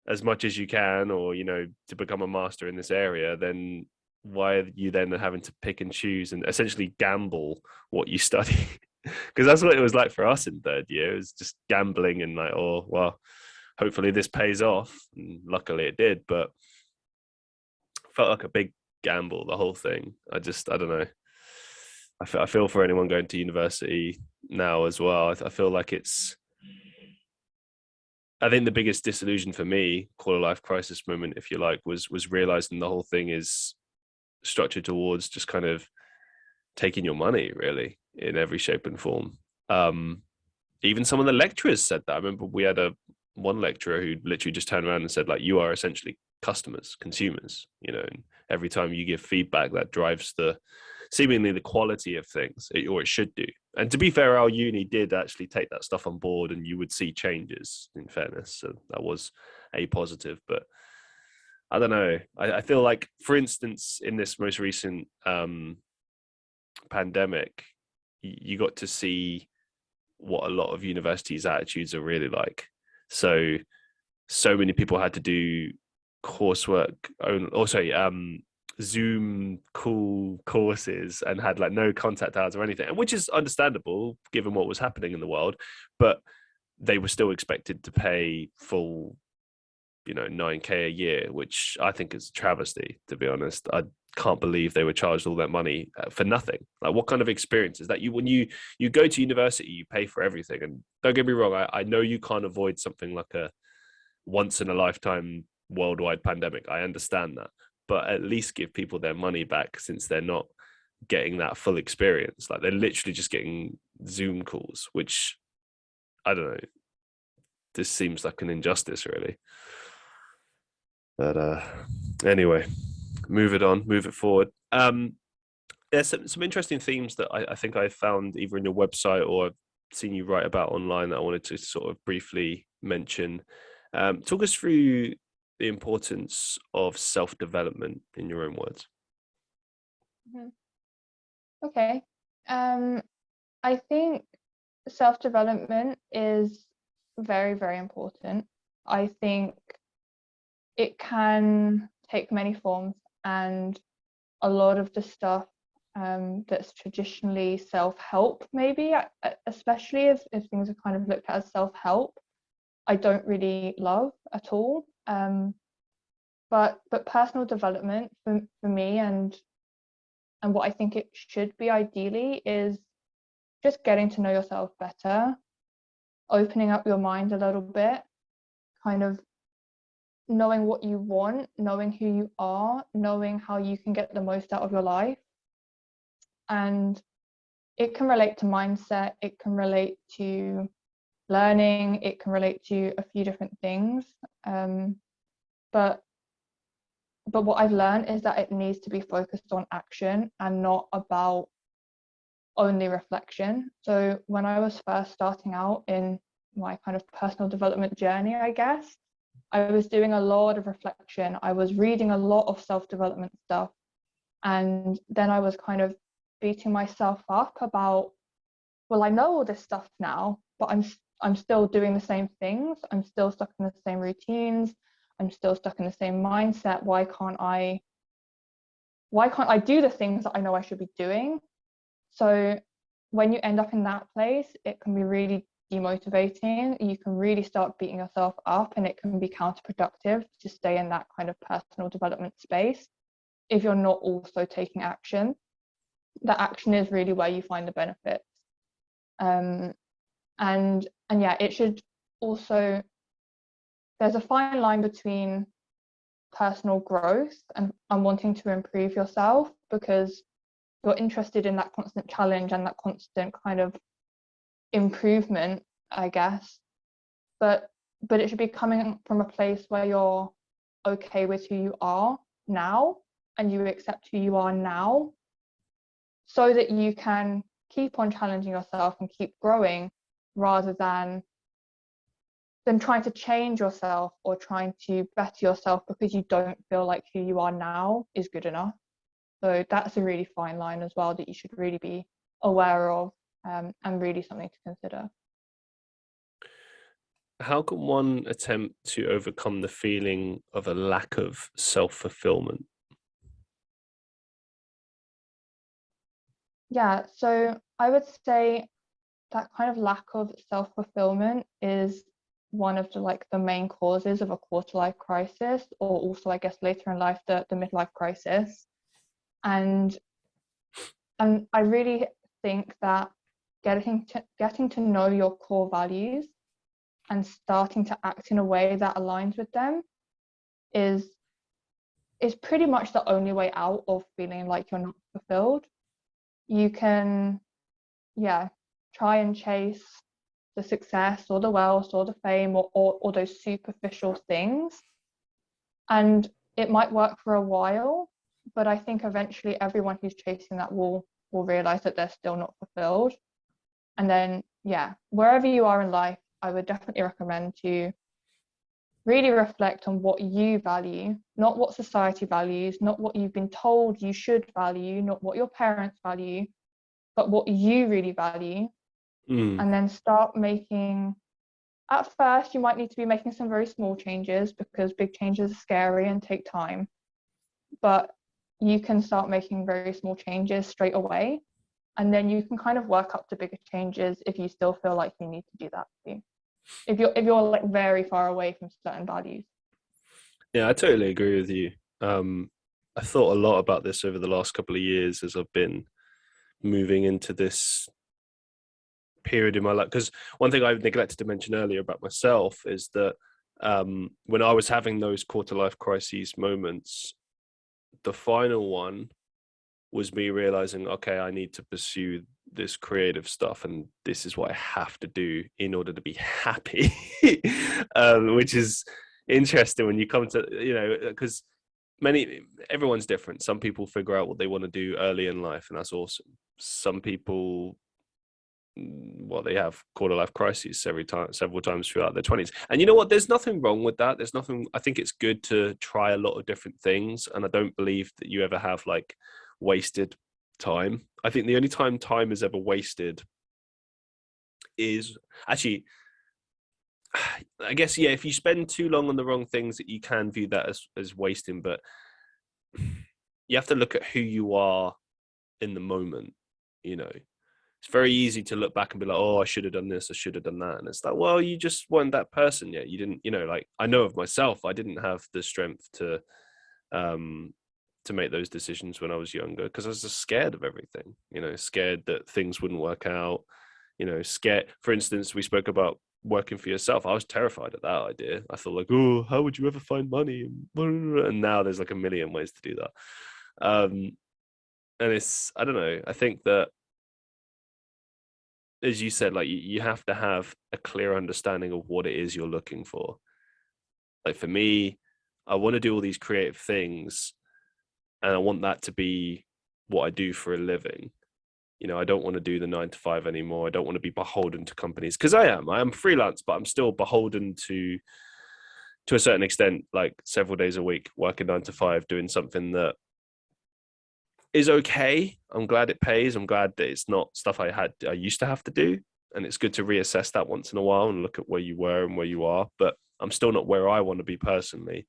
as much as you can, or to become a master in this area, then why are you then having to pick and choose and essentially gamble what you study? Because that's what it was like for us in third year. It was just gambling and like, oh well, hopefully this pays off, and luckily it did, but felt like a big gamble, the whole thing. I don't know. I feel for anyone going to university now as well. I feel like I think the biggest disillusion for me, quarter-life crisis moment, if you like, was realizing the whole thing is structured towards just kind of taking your money, really, in every shape and form. Even some of the lecturers said that. I remember we had one lecturer who literally just turned around and said, like, you are essentially customers, consumers, and every time you give feedback, that drives seemingly the quality of things, or it should do. And to be fair, our uni did actually take that stuff on board, and you would see changes, in fairness. So that was a positive. But I don't know. I feel like, for instance, in this most recent pandemic, you got to see what a lot of universities' attitudes are really like. So many people had to do coursework, Zoom call courses, and had like no contact hours or anything, which is understandable given what was happening in the world, but they were still expected to pay full, $9,000 a year, which I think is a travesty, to be honest. I can't believe they were charged all that money for nothing. Like, what kind of experience is that? When you go to university, you pay for everything. And don't get me wrong, I know you can't avoid something like a once in a lifetime worldwide pandemic. I understand that, but at least give people their money back, since they're not getting that full experience. Like, they're literally just getting Zoom calls, which, I don't know, this seems like an injustice, really. But anyway, move it forward. There's some interesting themes that I think I found either in your website or I've seen you write about online that I wanted to sort of briefly mention. Talk us through the importance of self-development in your own words. Okay. I think self-development is very, very important. I think it can take many forms, and a lot of the stuff that's traditionally self-help, maybe, especially if things are kind of looked at as self-help, I don't really love at all. But personal development for me, and what I think it should be ideally, is just getting to know yourself better, opening up your mind a little bit, kind of knowing what you want, knowing who you are, knowing how you can get the most out of your life. And it can relate to mindset, it can relate to learning, it can relate to a few different things. But what I've learned is that it needs to be focused on action and not about only reflection. So when I was first starting out in my kind of personal development journey, I guess, I was doing a lot of reflection. I was reading a lot of self-development stuff. And then I was kind of beating myself up about, well, I know all this stuff now, but I'm still doing the same things. I'm still stuck in the same routines. I'm still stuck in the same mindset. Why can't I do the things that I know I should be doing? So when you end up in that place, it can be really demotivating. You can really start beating yourself up, and it can be counterproductive to stay in that kind of personal development space if you're not also taking action. The action is really where you find the benefits. And yeah, it should also, there's a fine line between personal growth and wanting to improve yourself, because you're interested in that constant challenge and that constant kind of improvement, I guess. But it should be coming from a place where you're okay with who you are now, and you accept who you are now, so that you can keep on challenging yourself and keep growing, rather than trying to change yourself or trying to better yourself because you don't feel like who you are now is good enough. So that's a really fine line as well that you should really be aware of, and really something to consider. How can one attempt to overcome the feeling of a lack of self-fulfillment? Yeah, so I would say that kind of lack of self-fulfillment is one of the main causes of a quarter-life crisis, or also, I guess, later in life, the midlife crisis. And I really think that getting to know your core values and starting to act in a way that aligns with them is pretty much the only way out of feeling like you're not fulfilled. You can, yeah, try and chase the success or the wealth or the fame or those superficial things, and it might work for a while, but I think eventually everyone who's chasing that will realize that they're still not fulfilled. And then, yeah, wherever you are in life, I would definitely recommend to really reflect on what you value, not what society values, not what you've been told you should value, not what your parents value, but what you really value. And then start making, at first you might need to be making some very small changes, because big changes are scary and take time, but you can start making very small changes straight away, and then you can kind of work up to bigger changes if you still feel like you need to do that too, if you're like very far away from certain values. Yeah, I totally agree with you. I thought a lot about this over the last couple of years as I've been moving into this period in my life, because one thing I've neglected to mention earlier about myself is that when I was having those quarter life crises moments, the final one was me realizing, okay, I need to pursue this creative stuff, and this is what I have to do in order to be happy. Which is interesting when you come to, because everyone's different. Some people figure out what they want to do early in life, and that's awesome. Some people, well, they have quarter life crises several times throughout their 20s. And you know what? There's nothing wrong with that. I think it's good to try a lot of different things. And I don't believe that you ever have like wasted time. I think the only time is ever wasted is actually, I guess, yeah, if you spend too long on the wrong things, that you can view that as wasting. But you have to look at who you are in the moment. It's very easy to look back and be like, oh, I should have done this, I should have done that. And it's like, well, you just weren't that person yet. You didn't, like, I know of myself, I didn't have the strength to make those decisions when I was younger, because I was just scared of everything, scared that things wouldn't work out, scared. For instance, we spoke about working for yourself. I was terrified of that idea. I thought like, oh, how would you ever find money? And now there's like a million ways to do that. And it's, I don't know, I think that, as you said, like you have to have a clear understanding of what it is you're looking for. Like for me, I want to do all these creative things, and I want that to be what I do for a living. I don't want to do the 9 to 5 anymore. I don't want to be beholden to companies, because I am freelance, but I'm still beholden to a certain extent, like several days a week, working 9 to 5, doing something that is okay. I'm glad it pays. I'm glad that it's not stuff I used to have to do. And it's good to reassess that once in a while and look at where you were and where you are. But I'm still not where I want to be personally.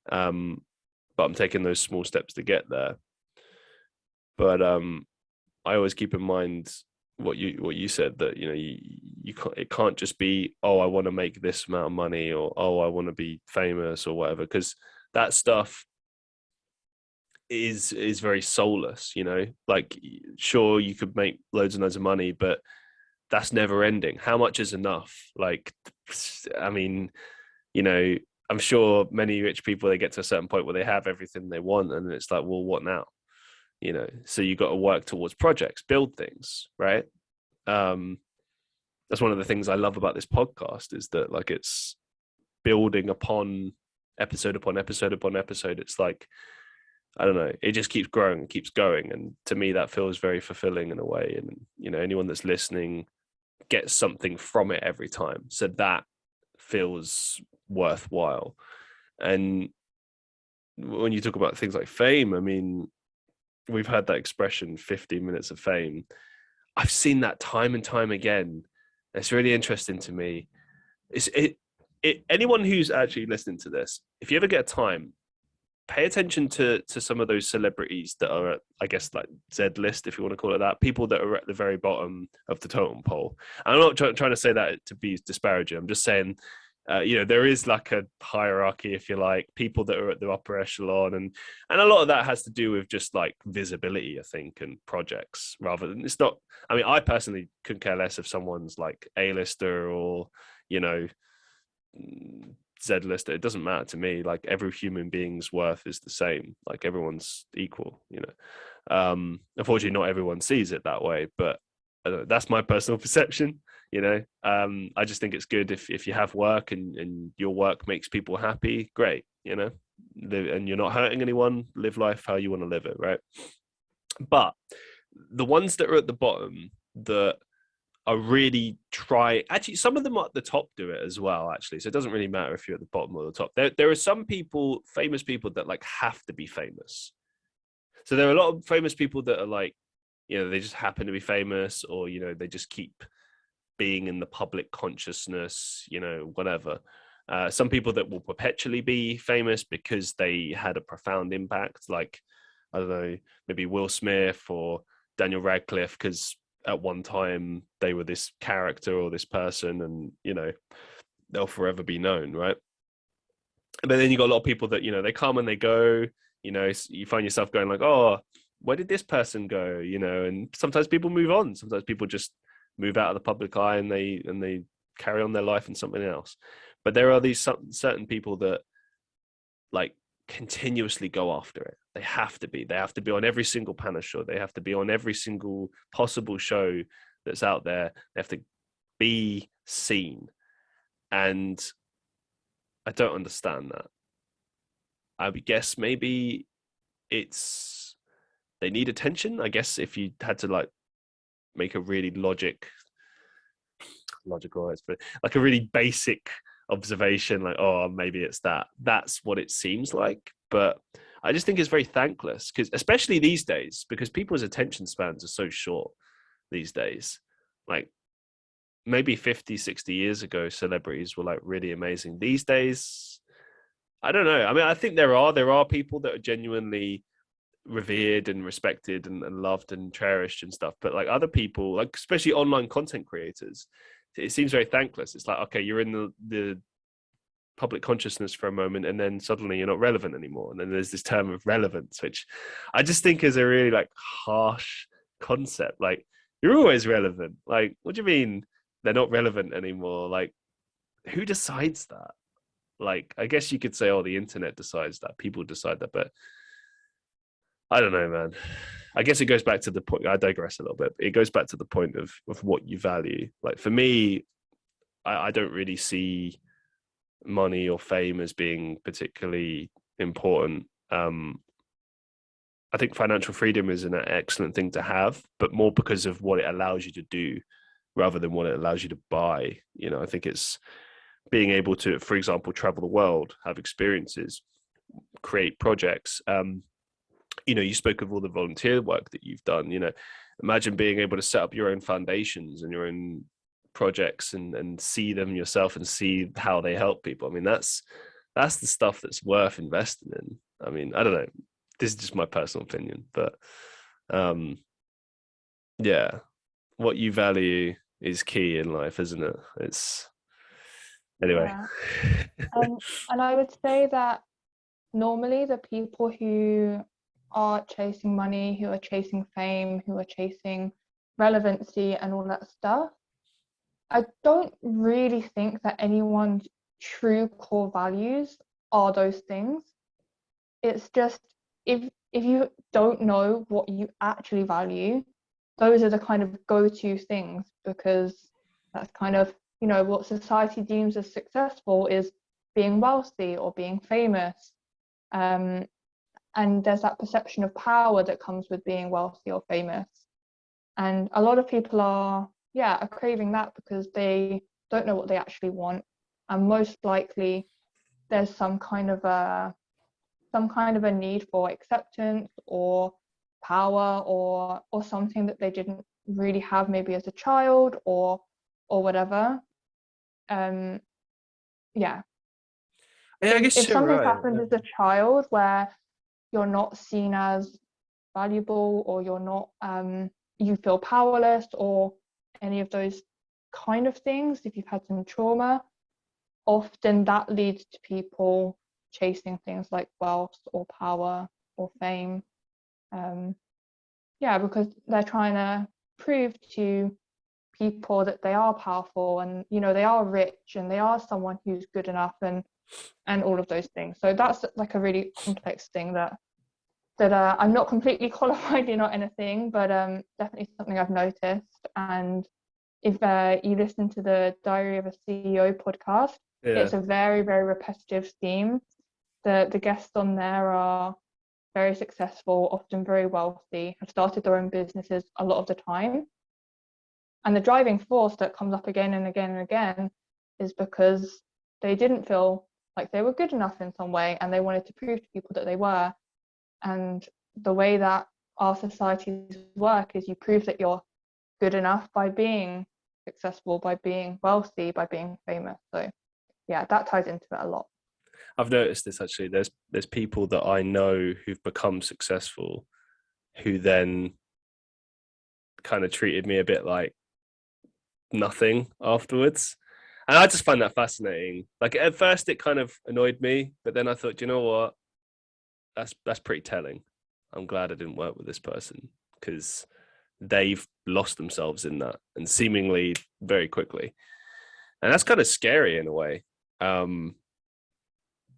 But I'm taking those small steps to get there. But I always keep in mind what you said, that you can't, it can't just be, oh, I want to make this amount of money, or oh, I want to be famous or whatever, because that stuff is very soulless. Like, sure, you could make loads and loads of money, but that's never ending. How much is enough? Like, I mean, I'm sure many rich people, they get to a certain point where they have everything they want, and it's like, well, what now? So you got to work towards projects, build things, right? That's one of the things I love about this podcast, is that like it's building upon episode upon episode upon episode. It's like, I don't know, it just keeps growing, keeps going. And to me, that feels very fulfilling in a way. And, anyone that's listening gets something from it every time. So that feels worthwhile. And when you talk about things like fame, I mean, we've had that expression, 15 minutes of fame. I've seen that time and time again. It's really interesting to me. Anyone who's actually listening to this, if you ever get time, pay attention to some of those celebrities that are at, I guess, like Z list, if you want to call it that, people that are at the very bottom of the totem pole. And I'm not trying to say that to be disparaging. I'm just saying, there is like a hierarchy, if you like, people that are at the upper echelon, and a lot of that has to do with just like visibility, I think, and projects, rather than, it's not, I mean, I personally couldn't care less if someone's like A-lister or, Z-lister. It doesn't matter to me. Like, every human being's worth is the same. Like, everyone's equal, unfortunately not everyone sees it that way, but that's my personal perception. I just think it's good if you have work and your work makes people happy, great, and you're not hurting anyone, live life how you want to live it, right? But the ones that are at the bottom that are really actually, some of them at the top do it as well, actually, so it doesn't really matter if you're at the bottom or the top. There are some people, famous people, that like have to be famous. So there are a lot of famous people that are like, they just happen to be famous, or they just keep being in the public consciousness, whatever. Some people that will perpetually be famous because they had a profound impact, like, I don't know, maybe Will Smith or Daniel Radcliffe, because at one time they were this character or this person, and they'll forever be known, right? But then you got a lot of people that they come and they go. You find yourself going like, oh, where did this person go? And sometimes people move on. Sometimes people just move out of the public eye and they carry on their life in something else. But there are these certain people that like continuously go after it. They have to be on every single panel show. They have to be on every single possible show that's out there. They have to be seen. And I don't understand that. I would guess maybe it's they need attention. I guess if you had to like make a really logical, like a really basic observation, like, oh, maybe it's that's what it seems like. But I just think it's very thankless, because especially these days, because people's attention spans are so short these days. Like maybe 50, 60 years ago, celebrities were like really amazing. These days, I don't know. I mean, I think there are people that are genuinely revered and respected and loved and cherished and stuff, but like other people, like especially online content creators, it seems very thankless. It's like, okay, you're in the public consciousness for a moment, and then suddenly you're not relevant anymore, and then there's this term of relevance, which I just think is a really like harsh concept. Like, you're always relevant. Like, what do you mean they're not relevant anymore? Like, who decides that? Like, I guess you could say, oh, the internet decides that, people decide that, but I don't know, man. I guess it goes back to the point. I digress a little bit. It goes back to the point of what you value. Like for me, I don't really see money or fame as being particularly important. I think financial freedom is an excellent thing to have, but more because of what it allows you to do rather than what it allows you to buy. You know, I think it's being able to, for example, travel the world, have experiences, create projects. You know, you spoke of all the volunteer work that you've done. You know, imagine being able to set up your own foundations and your own projects and see them yourself and see how they help people. I mean, that's the stuff that's worth investing in. I mean, I don't know. This is just my personal opinion, but yeah, what you value is key in life, isn't it? It's anyway. Yeah. And I would say that normally the people who are chasing money, who are chasing fame, who are chasing relevancy and all that stuff, I don't really think that anyone's true core values are those things. It's just if you don't know what you actually value, those are the kind of go-to things, because that's kind of, you know, what society deems as successful is being wealthy or being famous. And there's that perception of power that comes with being wealthy or famous. And a lot of people are craving that because they don't know what they actually want. And most likely there's some kind of a need for acceptance or power or something that they didn't really have maybe as a child or whatever. Yeah. I guess if you're something right. happened as a child where you're not seen as valuable, or you're not you feel powerless, or any of those kind of things, if you've had some trauma, often that leads to people chasing things like wealth or power or fame, because they're trying to prove to people that they are powerful, and you know, they are rich, and they are someone who's good enough, and all of those things. So that's like a really complex thing that I'm not completely qualified in or anything, but definitely something I've noticed. And if you listen to the Diary of a CEO podcast, it's a very, very repetitive theme. The guests on there are very successful, often very wealthy, have started their own businesses a lot of the time. And the driving force that comes up again and again and again is because they didn't feel like they were good enough in some way, and they wanted to prove to people that they were. And the way that our societies work is you prove that you're good enough by being successful, by being wealthy, by being famous. So yeah, that ties into it a lot. I've noticed this actually. There's people that I know who've become successful who then kind of treated me a bit like nothing afterwards. And I just find that fascinating. Like at first it kind of annoyed me, but then I thought, you know what? That's pretty telling. I'm glad I didn't work with this person, because they've lost themselves in that, and seemingly very quickly. And that's kind of scary in a way.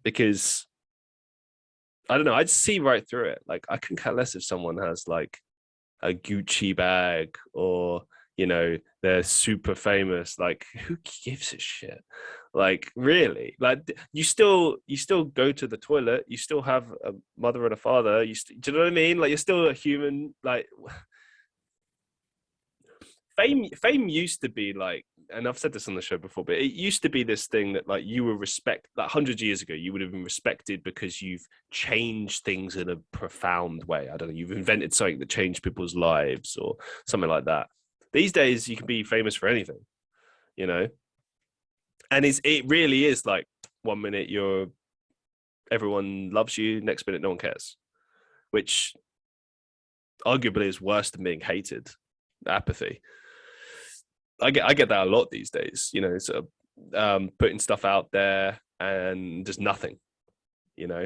Because I don't know, I'd see right through it. Like, I couldn't care less if someone has like a Gucci bag, or they're super famous. Like, who gives a shit? Like, really? Like, you still go to the toilet, you still have a mother and a father, do you know what I mean? Like, you're still a human. Like, fame used to be like, and I've said this on the show before, but it used to be this thing that, like, you were like 100 years ago, you would have been respected because you've changed things in a profound way. I don't know, you've invented something that changed people's lives or something like that. These days, you can be famous for anything, and it really is like, 1 minute everyone loves you, next minute no one cares, which arguably is worse than being hated. Apathy. I get that a lot these days, sort of putting stuff out there and just nothing,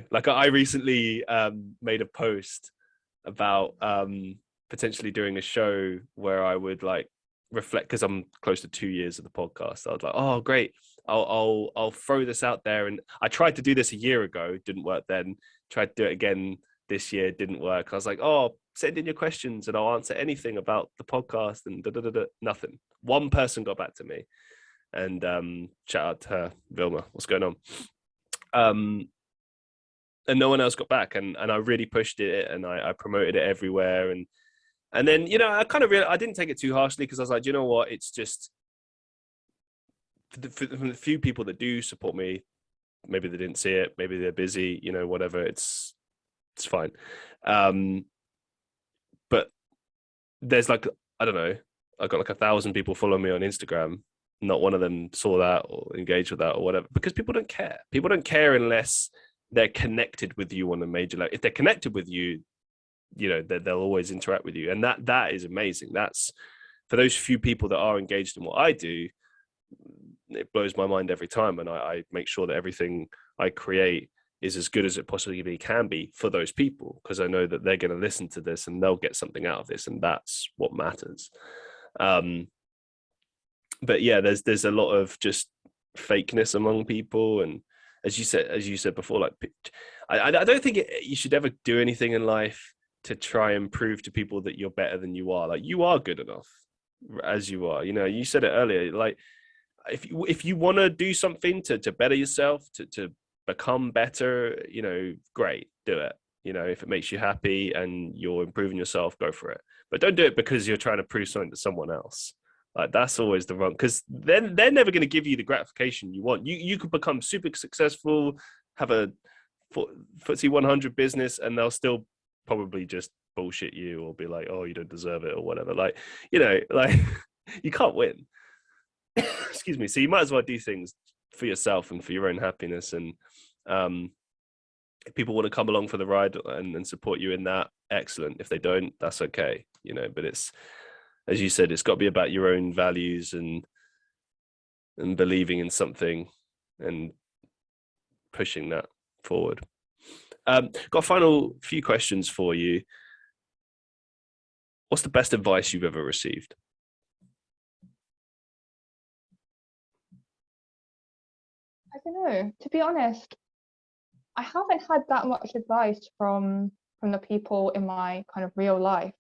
like I recently made a post about potentially doing a show where I would like reflect, because I'm close to 2 years of the podcast. I was like, oh great, I'll throw this out there. And I tried to do this a year ago, didn't work then, tried to do it again this year, didn't work. I was like, oh, send in your questions and I'll answer anything about the podcast, and nothing. One person got back to me, and shout out to her, Vilma, what's going on? And no one else got back, and I really pushed it, and I promoted it everywhere, and then I kind of realized I didn't take it too harshly, because I was like, you know what, it's just for the few people that do support me, maybe they didn't see it, maybe they're busy, whatever, it's fine. But there's like, I don't know, I got like 1,000 people following me on Instagram. Not one of them saw that or engaged with that or whatever, because people don't care. People don't care unless they're connected with you on a major level. If they're connected with you, they'll always interact with you. And that is amazing. That's for those few people that are engaged in what I do. It blows my mind every time. And I make sure that everything I create is as good as it possibly can be for those people, because I know that they're going to listen to this and they'll get something out of this, and that's what matters. But yeah, there's a lot of just fakeness among people, and as you said before, like, I don't think you should ever do anything in life to try and prove to people that you're better than you are. Like, you are good enough as you are. You said it earlier, like, if you want to do something to better yourself, to become better, great, do it. If it makes you happy and you're improving yourself, go for it. But don't do it because you're trying to prove something to someone else. Like, that's always the wrong, because then they're never going to give you the gratification you want. You could become super successful, have a FTSE 100 business, and they'll still probably just bullshit you or be like, oh, you don't deserve it or whatever. Like, like you can't win. Excuse me. So you might as well do things for yourself and for your own happiness. And if people want to come along for the ride and support you in that, excellent. If they don't, that's okay. But it's, as you said, it's got to be about your own values and believing in something and pushing that forward. Got a final few questions for you. What's the best advice you've ever received? I don't know. To be honest, I haven't had that much advice from the people in my kind of real life.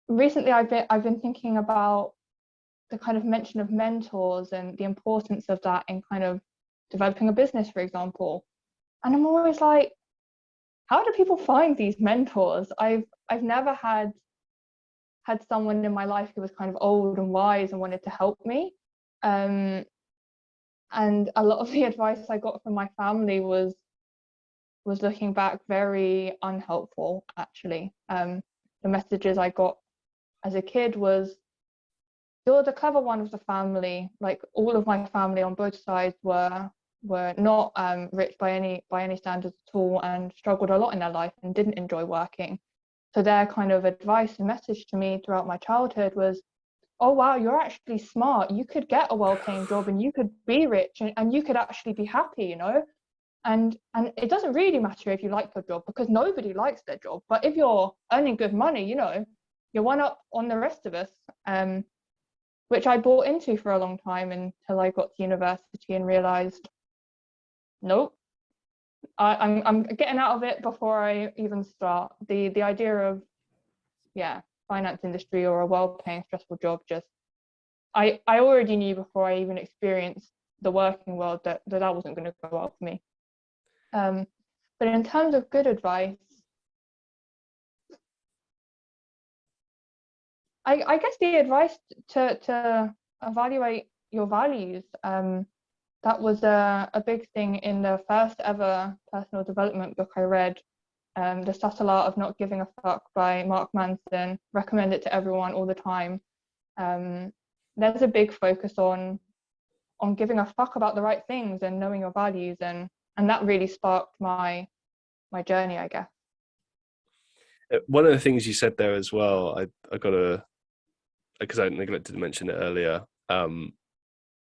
Recently, I've been thinking about the kind of mention of mentors and the importance of that in kind of developing a business, for example. And I'm always like, how do people find these mentors? I've never had someone in my life who was kind of old and wise and wanted to help me. And a lot of the advice I got from my family was looking back very unhelpful, actually. The messages I got as a kid was, you're the clever one of the family. Like, all of my family on both sides were not rich by any standards at all, and struggled a lot in their life and didn't enjoy working. So their kind of advice and message to me throughout my childhood was, oh wow, you're actually smart, you could get a well-paying job and you could be rich and you could actually be happy, and it doesn't really matter if you like your job, because nobody likes their job, but if you're earning good money, you're one up on the rest of us. which I bought into for a long time until I got to university and realized, nope, I'm getting out of it before I even start. The idea of, finance industry or a well-paying, stressful job, just I already knew before I even experienced the working world that wasn't going to go well for me. But in terms of good advice, I guess the advice to evaluate your values, that was a big thing in the first ever personal development book I read, The Subtle Art of Not Giving a Fuck by Mark Manson. Recommend it to everyone all the time. There's a big focus on giving a fuck about the right things and knowing your values, and that really sparked my journey, I guess. One of the things you said there as well, I gotta, because I neglected to mention it earlier.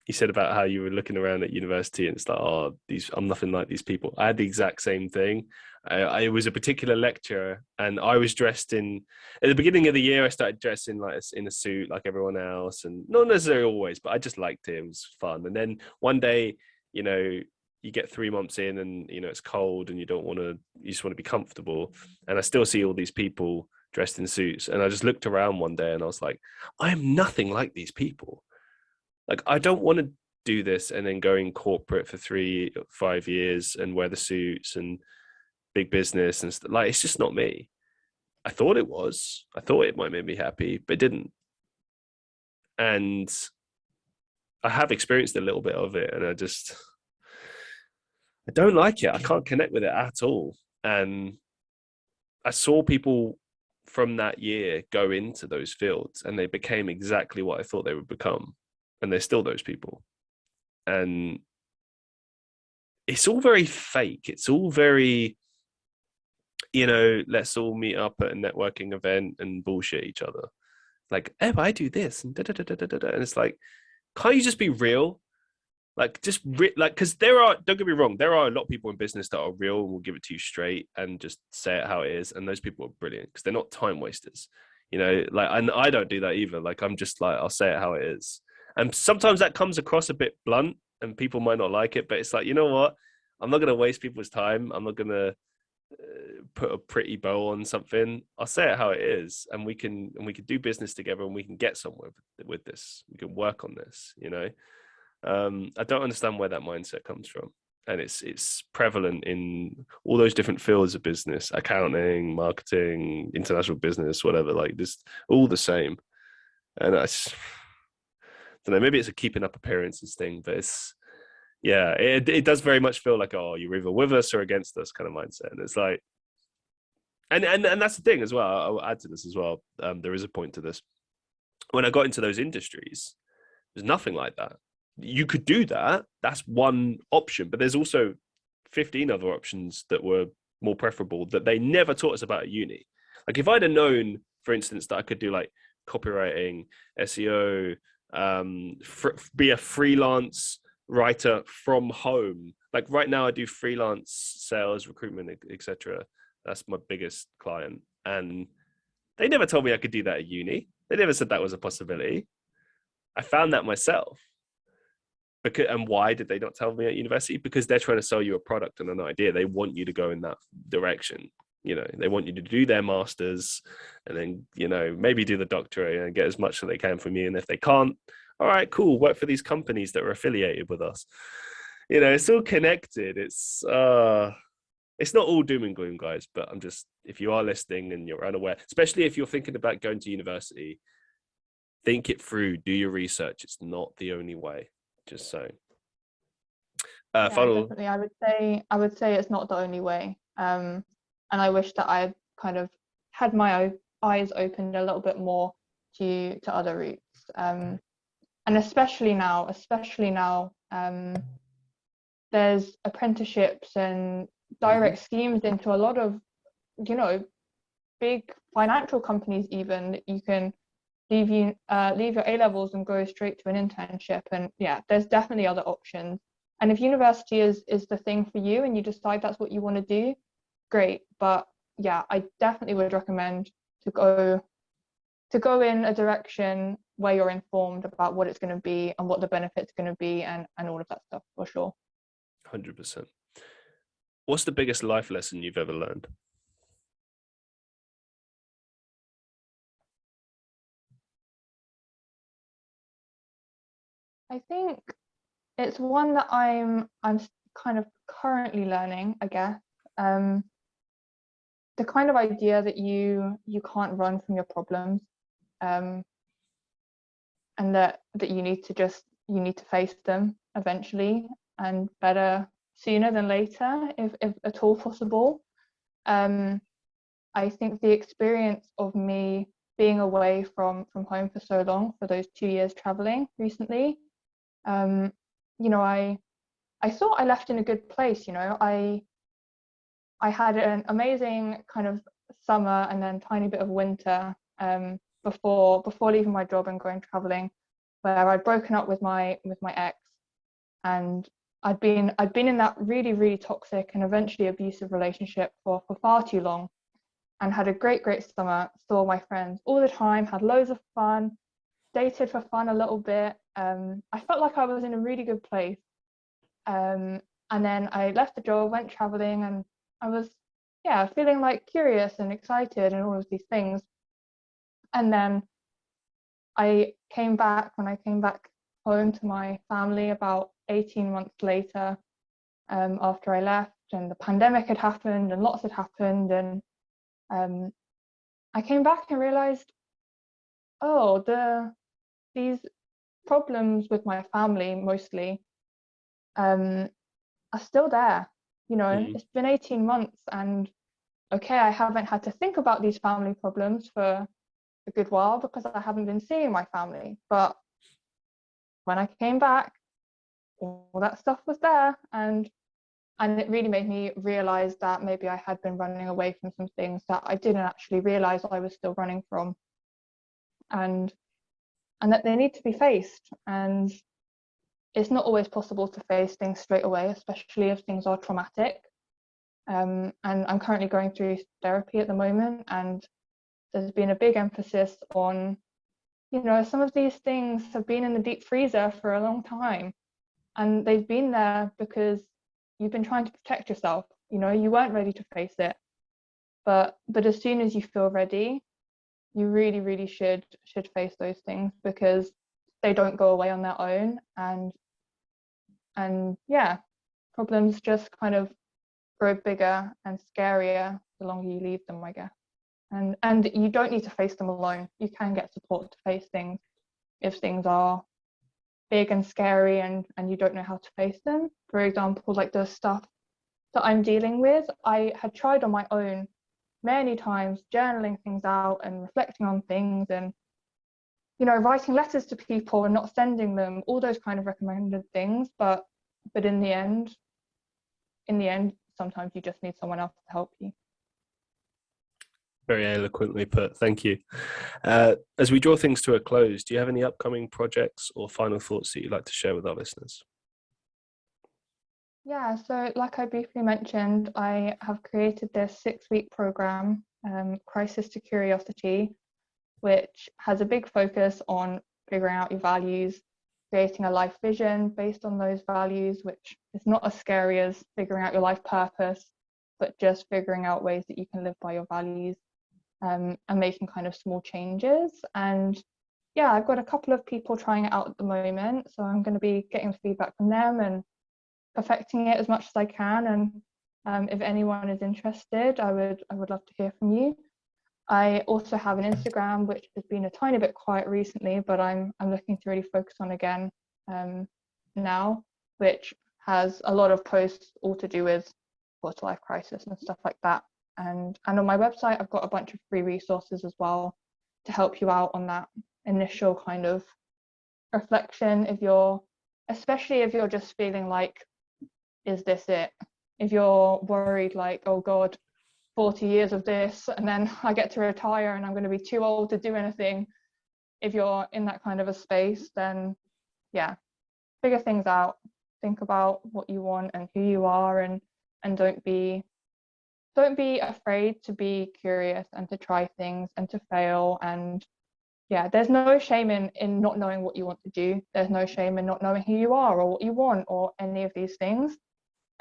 You said about how you were looking around at university and it's like, oh, I'm nothing like these people. I had the exact same thing. I was a particular lecturer, and I was dressed in, at the beginning of the year, I started dressing like in a suit like everyone else, and not necessarily always, but I just liked it. It was fun. And then one day, you get 3 months in and, it's cold and you just want to be comfortable. And I still see all these people dressed in suits. And I just looked around one day and I was like, I am nothing like these people. Like, I don't want to do this and then go in corporate for 3-5 years and wear the suits and big business and stuff. Like, it's just not me. I thought it was. I thought it might make me happy, but it didn't. And I have experienced a little bit of it, and I don't like it. I can't connect with it at all. And I saw people from that year go into those fields, and they became exactly what I thought they would become. And they're still those people. And it's all very fake. It's all very, let's all meet up at a networking event and bullshit each other. Like, I do this and and it's like, can't you just be real? Like, because don't get me wrong, there are a lot of people in business that are real and will give it to you straight and just say it how it is. And those people are brilliant because they're not time wasters, and I don't do that either. Like, I'm just like, I'll say it how it is. And sometimes that comes across a bit blunt and people might not like it, but it's like, you know what? I'm not going to waste people's time. I'm not going to put a pretty bow on something. I'll say it how it is, and we can do business together, and we can get somewhere with this. We can work on this, I don't understand where that mindset comes from. And it's prevalent in all those different fields of business, accounting, marketing, international business, whatever, like just all the same. And I don't know, maybe it's a keeping up appearances thing, but it does very much feel like, oh, you're either with us or against us kind of mindset. And it's like, and that's the thing as well. I'll add to this as well. There is a point to this. When I got into those industries, there's nothing like that. You could do that. That's one option, but there's also 15 other options that were more preferable that they never taught us about at uni. Like, if I'd have known, for instance, that I could do like copywriting, SEO, be a freelance writer from home. Like right now I do freelance sales, recruitment, etc. That's my biggest client. And they never told me I could do that at uni. They never said that was a possibility. I found that myself. And why did they not tell me at university? Because they're trying to sell you a product and an idea. They want you to go in that direction. They want you to do their masters and then, maybe do the doctorate and get as much as they can from you. And if they can't, all right, cool, work for these companies that are affiliated with us. It's all connected. It's not all doom and gloom, guys, but if you are listening and you're unaware, especially if you're thinking about going to university, think it through, do your research. It's not the only way. Just so. Definitely. I would say it's not the only way. And I wish that I kind of had my eyes opened a little bit more to other routes. And especially now, there's apprenticeships and direct schemes into a lot of, big financial companies even, that you can leave your A-levels and go straight to an internship. And there's definitely other options. And if university is the thing for you and you decide that's what you want to do, great. But I definitely would recommend to go in a direction where you're informed about what it's going to be and what the benefits are going to be, and all of that stuff, for sure. 100%. What's the biggest life lesson you've ever learned? I think it's one that I'm kind of currently learning, I guess. The kind of idea that you can't run from your problems, and that you need to face them eventually, and better sooner than later, if at all possible. I think the experience of me being away from home for so long, for those 2 years traveling recently, I thought I left in a good place. I had an amazing kind of summer and then tiny bit of winter, before leaving my job and going traveling, where I'd broken up with my ex, and I'd been in that really, really toxic and eventually abusive relationship for far too long, and had a great summer, saw my friends all the time, had loads of fun, dated for fun a little bit. I felt like I was in a really good place. And then I left the job, went traveling, and I was, feeling like curious and excited and all of these things. And then when I came back home to my family about 18 months later, after I left, and the pandemic had happened and lots had happened, and I came back and realized, these problems with my family mostly are still there. It's been 18 months, and okay, I haven't had to think about these family problems for a good while because I haven't been seeing my family. But when I came back, all that stuff was there, and it really made me realize that maybe I had been running away from some things that I didn't actually realize I was still running from, and that they need to be faced. And it's not always possible to face things straight away, especially if things are traumatic. And I'm currently going through therapy at the moment, and there's been a big emphasis on, some of these things have been in the deep freezer for a long time, and they've been there because you've been trying to protect yourself. You weren't ready to face it, but as soon as you feel ready, you really, really should face those things, because they don't go away on their own. And problems just kind of grow bigger and scarier the longer you leave them, I guess. And you don't need to face them alone. You can get support to face things if things are big and scary and you don't know how to face them. For example, like the stuff that I'm dealing with, I had tried on my own many times, journaling things out and reflecting on things, and writing letters to people and not sending them, all those kind of recommended things. But in the end, sometimes you just need someone else to help you. Very eloquently put. Thank you. As we draw things to a close, do you have any upcoming projects or final thoughts that you'd like to share with our listeners? Yeah, so like I briefly mentioned, I have created this 6-week program, Crisis to Curiosity, which has a big focus on figuring out your values, creating a life vision based on those values, which is not as scary as figuring out your life purpose, but just figuring out ways that you can live by your values, and making kind of small changes. And I've got a couple of people trying it out at the moment, so I'm going to be getting feedback from them and perfecting it as much as I can. And if anyone is interested, I would love to hear from you. I also have an Instagram, which has been a tiny bit quiet recently, but I'm looking to really focus on again now, which has a lot of posts all to do with Quarterlife crisis and stuff like that. And on my website, I've got a bunch of free resources as well to help you out on that initial kind of reflection. Especially if you're just feeling like, is this it? If you're worried like, oh God, 40 years of this, and then I get to retire and I'm going to be too old to do anything. If you're in that kind of a space, then figure things out. Think about what you want and who you are, and don't be afraid to be curious and to try things and to fail, and yeah, there's no shame in not knowing what you want to do. There's no shame in not knowing who you are or what you want or any of these things.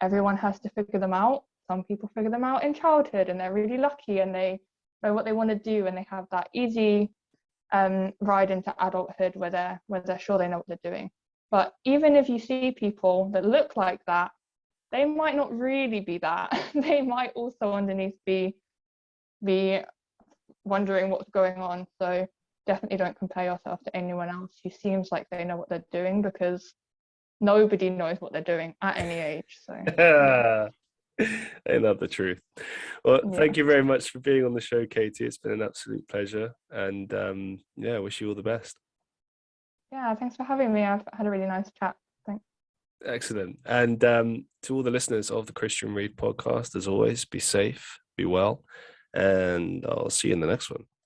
Everyone has to figure them out. Some people figure them out in childhood and they're really lucky and they know what they want to do and they have that easy ride into adulthood where they're sure they know what they're doing. But even if you see people that look like that, they might not really be that. They might also underneath be wondering what's going on. So definitely don't compare yourself to anyone else who seems like they know what they're doing, because nobody knows what they're doing at any age. So yeah. Ain't that the truth? Well, Yeah. thank you very much for being on the show, Katie. It's been an absolute pleasure, and yeah, wish you all the best. Yeah, thanks for having me. I've had a really nice chat. Thanks. Excellent. And to all the listeners of the Christian Reeve Podcast, as always, be safe, be well, and I'll see you in the next one.